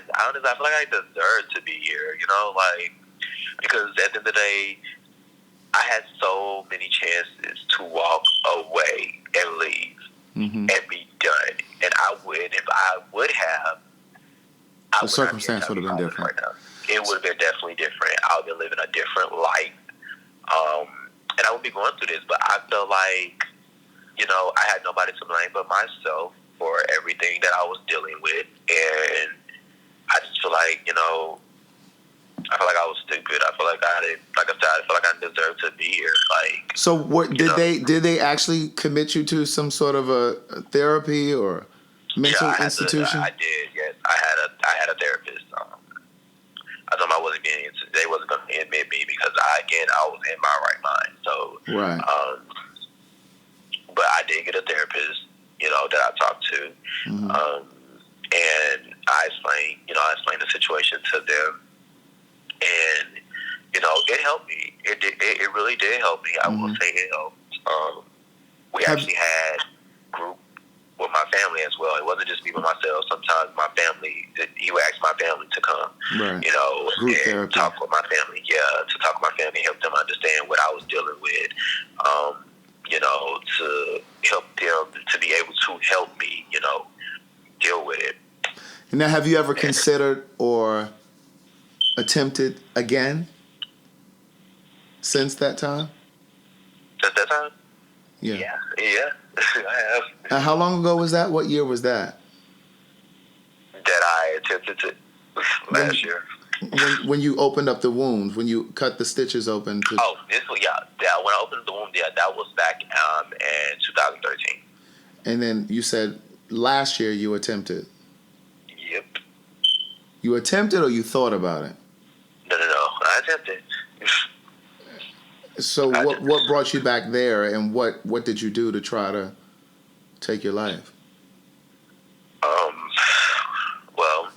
Speaker 3: deserved to be here, like, because at the end of the day, I had so many chances to walk away and leave and be done. And if I would have,
Speaker 1: the circumstance would have been different.
Speaker 3: Right now. It would have been definitely different. I would have been living a different life. And I would be going through this, but I felt like, I had nobody to blame but myself for everything that I was dealing with. And I just feel like, I feel like I was stupid. I feel like I feel like I deserved to be here. Like,
Speaker 1: so what did they actually commit you to some sort of a therapy or mental institution?
Speaker 3: I did. Yes, I had a therapist. I told them they wasn't going to admit me, because I was in my right mind. So,
Speaker 1: right.
Speaker 3: But I did get a therapist, that I talked to, and I explained the situation to them, and it helped me. It really did help me. I will say it helped. We actually had group with my family as well. It wasn't just me by myself. Sometimes my family, he would ask my family to come,
Speaker 1: right.
Speaker 3: Group and therapy. Talk with my family. Yeah, to talk with my family, help them understand what I was dealing with, to help them to be able to help me, deal with it.
Speaker 1: Now, have you ever considered or attempted again since that time?
Speaker 3: Since that time?
Speaker 1: Yeah.
Speaker 3: Yeah, I have.
Speaker 1: How long ago was that? What year was that?
Speaker 3: That I attempted to last year.
Speaker 1: When you opened up the wounds, when you cut the stitches open.
Speaker 3: When I opened the wound, that was back in 2013.
Speaker 1: And then you said last year you attempted.
Speaker 3: Yep.
Speaker 1: You attempted or you thought about it?
Speaker 3: No. I attempted.
Speaker 1: So what brought you back there, and what did you do to try to take your life?
Speaker 3: Well,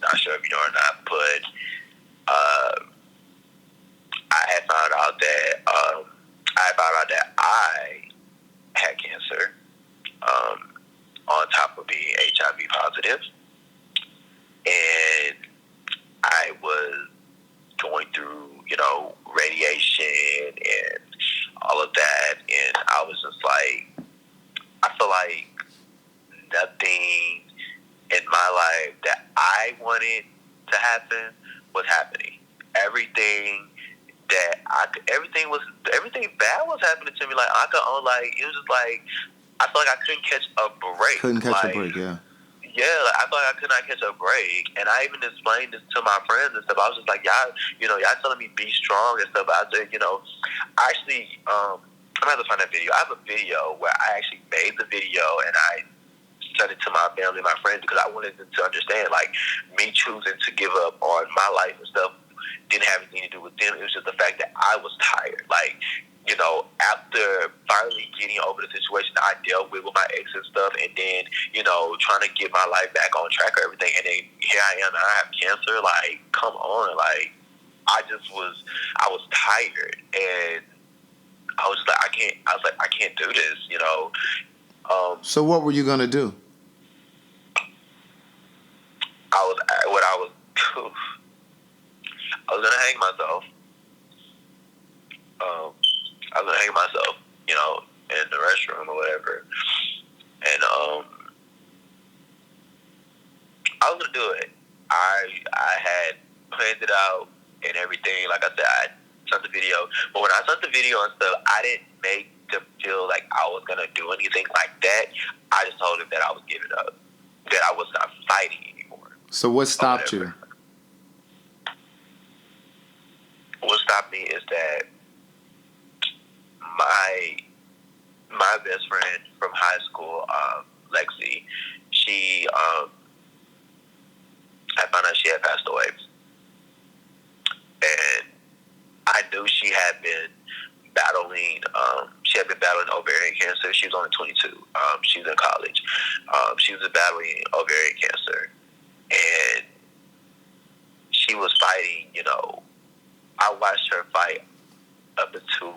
Speaker 3: not sure if you know or not, but I had found out that I had cancer. On top of being HIV positive, and I was going through, radiation and all of that, and I was just like, I feel like nothing in my life that I wanted to happen was happening. Everything everything bad was happening to me. Like it was just like I felt like I couldn't catch a break.
Speaker 1: Couldn't catch a break, yeah.
Speaker 3: Yeah, I felt like I could not catch a break. And I even explained this to my friends and stuff. I was just like, y'all telling me be strong and stuff. I said, I actually, I'm going to have to find that video. I have a video where I actually made the video and I sent it to my family and my friends because I wanted them to understand, like, me choosing to give up on my life and stuff didn't have anything to do with them. It was just the fact that I was tired. Like, after finally getting over the situation I dealt with my ex and stuff, and then, trying to get my life back on track or everything, and then here I am, and I have cancer, like, come on, like, I was tired, and I was like, I can't do this,
Speaker 1: So what were you going to do?
Speaker 3: I was going to hang myself. I was gonna hang myself, in the restroom or whatever, and I was gonna do it. I had planned it out and everything. Like I said, I sent the video, but when I sent the video and stuff, I didn't make them feel like I was gonna do anything like that. I just told them that I was giving up, that I was not fighting anymore.
Speaker 1: So what stopped you?
Speaker 3: What stopped me is that my best friend from high school, Lexi, she I found out she had passed away, and I knew she had been battling. She had been battling ovarian cancer. She was only 22. She was in college. She was battling ovarian cancer, and she was fighting. I watched her fight up into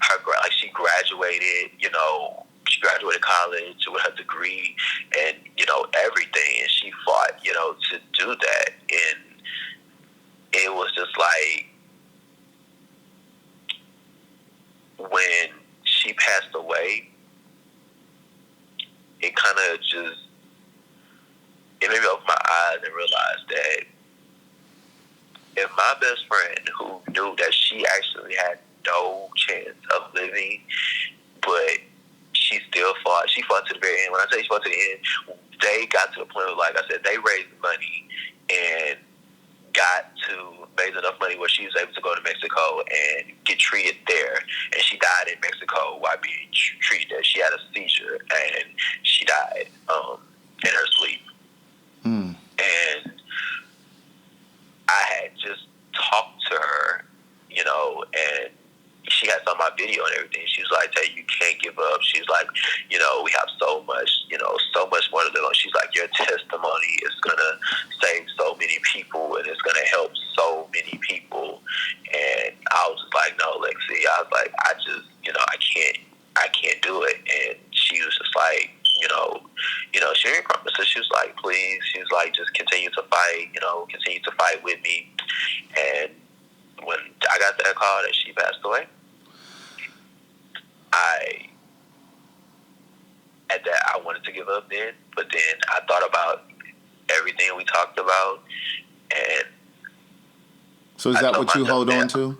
Speaker 3: her, like, she graduated, she graduated college with her degree and, everything, and she fought, to do that, and it was just like, when she passed away, it kind of it made me open my eyes and realize that if my best friend, who knew that she actually had no chance of living, but she still fought. She fought to the very end. When I say she fought to the end, they got to the point where, like I said, they raised money and made enough money where she was able to go to Mexico and get treated there. And she died in Mexico while being treated there. She had a seizure and she died in her sleep.
Speaker 1: Mm.
Speaker 3: And I had just talked to her, and she had saw my video and everything. She was like, "Hey, you can't give up." She's like, "We have so much more to live on." She's like, "Your testimony is gonna save so many people, and it's gonna help so many people." And I was just like, "No, Lexi." I was like, I can't do it." And she was just like, she didn't promise. So she was like, "Please," she was like, "just continue to fight, continue to fight with me." And when I got that call that she passed away, I wanted to give up then, but then I thought about everything we talked about, and
Speaker 1: so is that what you hold on to?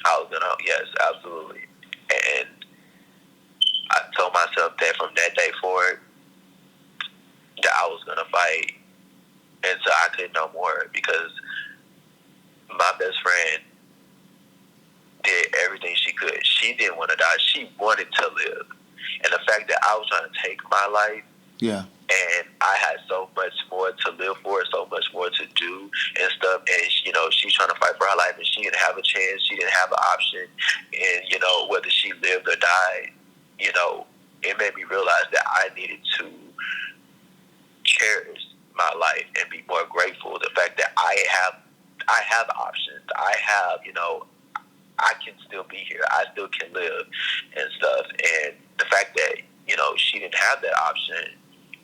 Speaker 3: I was gonna, yes, absolutely. And I told myself that from that day forward, that I was gonna fight until I could no more, because my best friend did everything she could. She didn't want to die. She wanted to live. And the fact that I was trying to take my life,
Speaker 1: yeah,
Speaker 3: and I had so much more to live for, so much more to do and stuff, and she's trying to fight for her life, and she didn't have a chance, she didn't have an option, and whether she lived or died, it made me realize that I needed to cherish my life and be more grateful. The fact that I have options. I have, I can still be here. I still can live and stuff. And the fact that, she didn't have that option,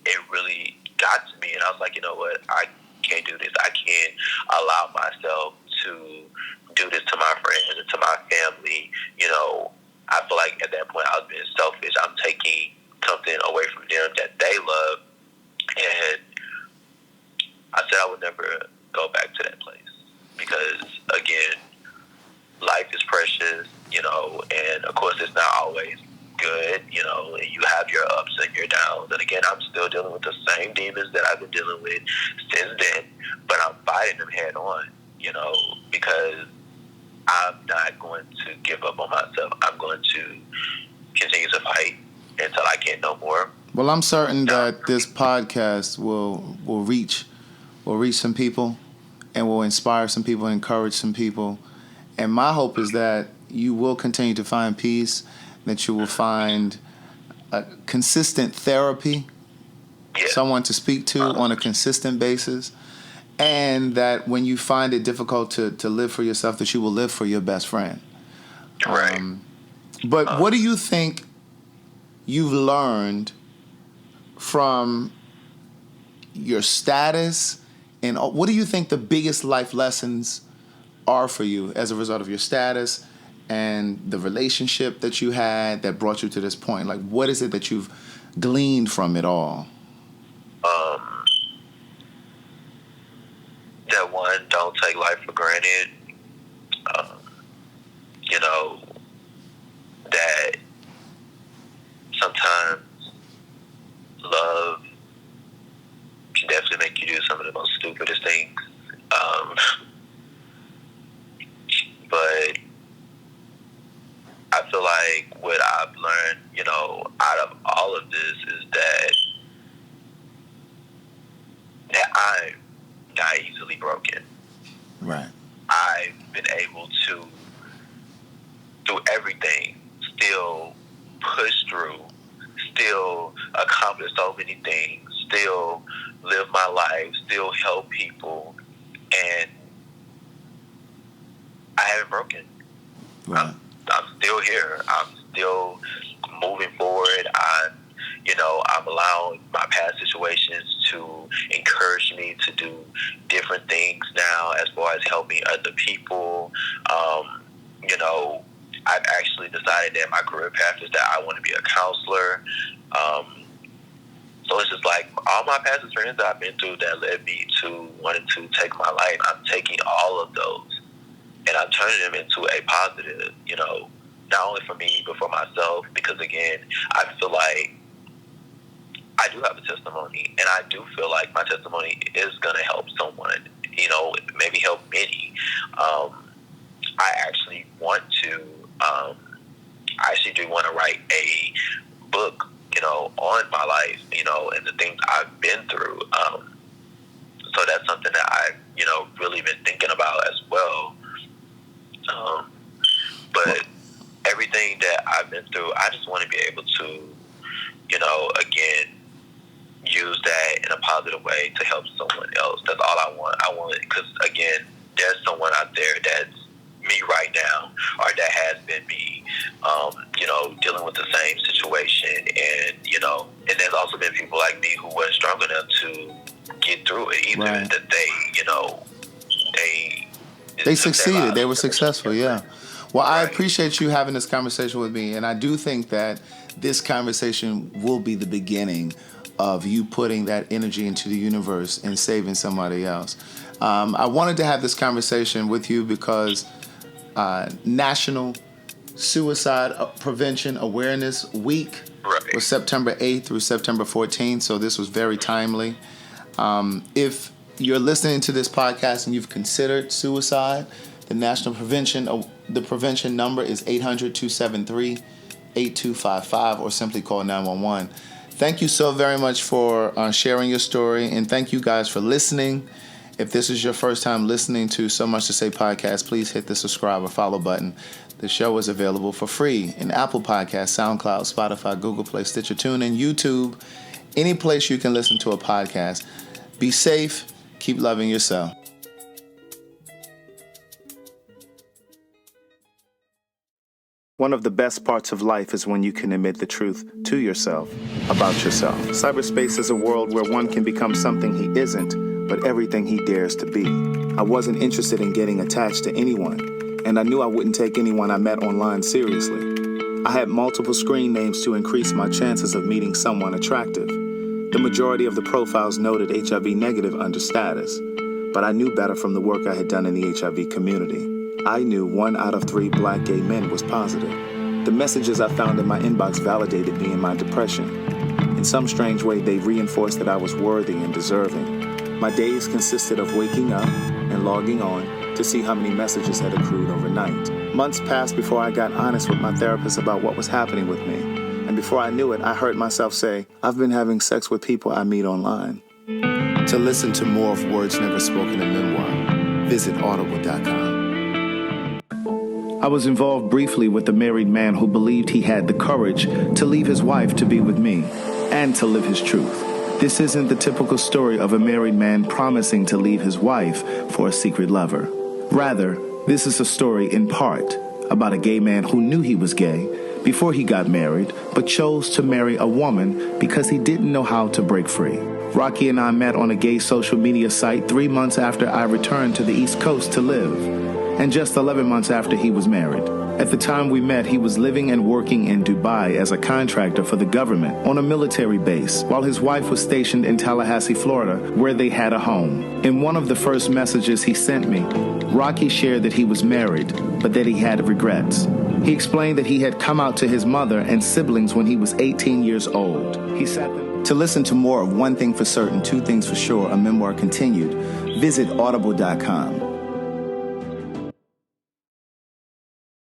Speaker 3: it really got to me. And I was like, you know what? I can't do this. I can't allow myself to do this to my friends and to my family. I feel like at that point I was being selfish. I'm taking something away from them that they love. And I said I would never go back to that place because, again, life is precious, and of course it's not always good, and you have your ups and your downs. And again, I'm still dealing with the same demons that I've been dealing with since then, but I'm fighting them head on, because I'm not going to give up on myself. I'm going to continue to fight until I can't no more.
Speaker 1: Well, I'm certain that this podcast will reach some people and will inspire some people, encourage some people. And my hope is that you will continue to find peace, that you will find a consistent therapy, someone to speak to on a consistent basis, and that when you find it difficult to live for yourself, that you will live for your best friend.
Speaker 3: Right.
Speaker 1: But what do you think you've learned from your status, and what do you think the biggest life lessons are for you as a result of your status and the relationship that you had that brought you to this point? Like, what is it that you've gleaned from it all?
Speaker 3: That one, don't take life for granted. That sometimes love can definitely make you do some of the most stupidest things. But I feel like what I've learned, out of all of this is that I'm not easily broken.
Speaker 1: Right.
Speaker 3: I've been able to do everything, still push through, still accomplish so many things, still live my life, still help people, and I haven't broken.
Speaker 1: Right.
Speaker 3: I'm still here. I'm still moving forward. I'm allowing my past situations to encourage me to do different things now as far as helping other people. I've actually decided that my career path is that I want to be a counselor. So it's just like all my past experiences that I've been through that led me to wanting to take my life. I'm taking all of those and I'm turning them into a positive, not only for me, but for myself. Because again, I feel like I do have a testimony, and I do feel like my testimony is going to help someone, maybe help many. I actually want to, I actually do want to write a book, on my life, and the things I've been through. So that's something that I've, really been thinking about as well. But everything that I've been through, I just want to be able to, again, use that in a positive way to help someone else. That's all I want. I want it because, again, there's someone out there that's me right now, or that has been me, dealing with the same situation. And, and there's also been people like me who weren't strong enough to get through it either.
Speaker 1: Right.
Speaker 3: That
Speaker 1: they succeeded. They were successful, yeah. Well, right. I appreciate you having this conversation with me, and I do think that this conversation will be the beginning of you putting that energy into the universe and saving somebody else. I wanted to have this conversation with you because National Suicide Prevention Awareness Week was September 8th through September 14th, so this was very timely. If you're listening to this podcast and you've considered suicide, the prevention number is 800-273-8255, or simply call 911. Thank you so very much for sharing your story, and thank you guys for listening. If this is your first time listening to So Much to Say podcast, please hit the subscribe or follow button. The show is available for free in Apple Podcasts, SoundCloud, Spotify, Google Play, Stitcher, TuneIn, YouTube, any place you can listen to a podcast. Be safe. Keep loving yourself. One of the best parts of life is when you can admit the truth to yourself about yourself. Cyberspace is a world where one can become something he isn't, but everything he dares to be. I wasn't interested in getting attached to anyone, and I knew I wouldn't take anyone I met online seriously. I had multiple screen names to increase my chances of meeting someone attractive. The majority of the profiles noted HIV negative under status, but I knew better from the work I had done in the HIV community. I knew 1 out of 3 black gay men was positive. The messages I found in my inbox validated me in my depression. In some strange way, they reinforced that I was worthy and deserving. My days consisted of waking up and logging on to see how many messages had accrued overnight. Months passed before I got honest with my therapist about what was happening with me. And before I knew it, I heard myself say, I've been having sex with people I meet online. To listen to more of Words Never Spoken in Memoir, visit audible.com. I was involved briefly with a married man who believed he had the courage to leave his wife to be with me and to live his truth. This isn't the typical story of a married man promising to leave his wife for a secret lover. Rather, this is a story in part about a gay man who knew he was gay before he got married, but chose to marry a woman because he didn't know how to break free. Rocky and I met on a gay social media site 3 months after I returned to the East Coast to live, and just 11 months after he was married. At the time we met, he was living and working in Dubai as a contractor for the government on a military base, while his wife was stationed in Tallahassee, Florida, where they had a home. In one of the first messages he sent me, Rocky shared that he was married, but that he had regrets. He explained that he had come out to his mother and siblings when he was 18 years old. He sat them. To listen to more of One Thing for Certain, Two Things for Sure, a memoir continued, visit audible.com.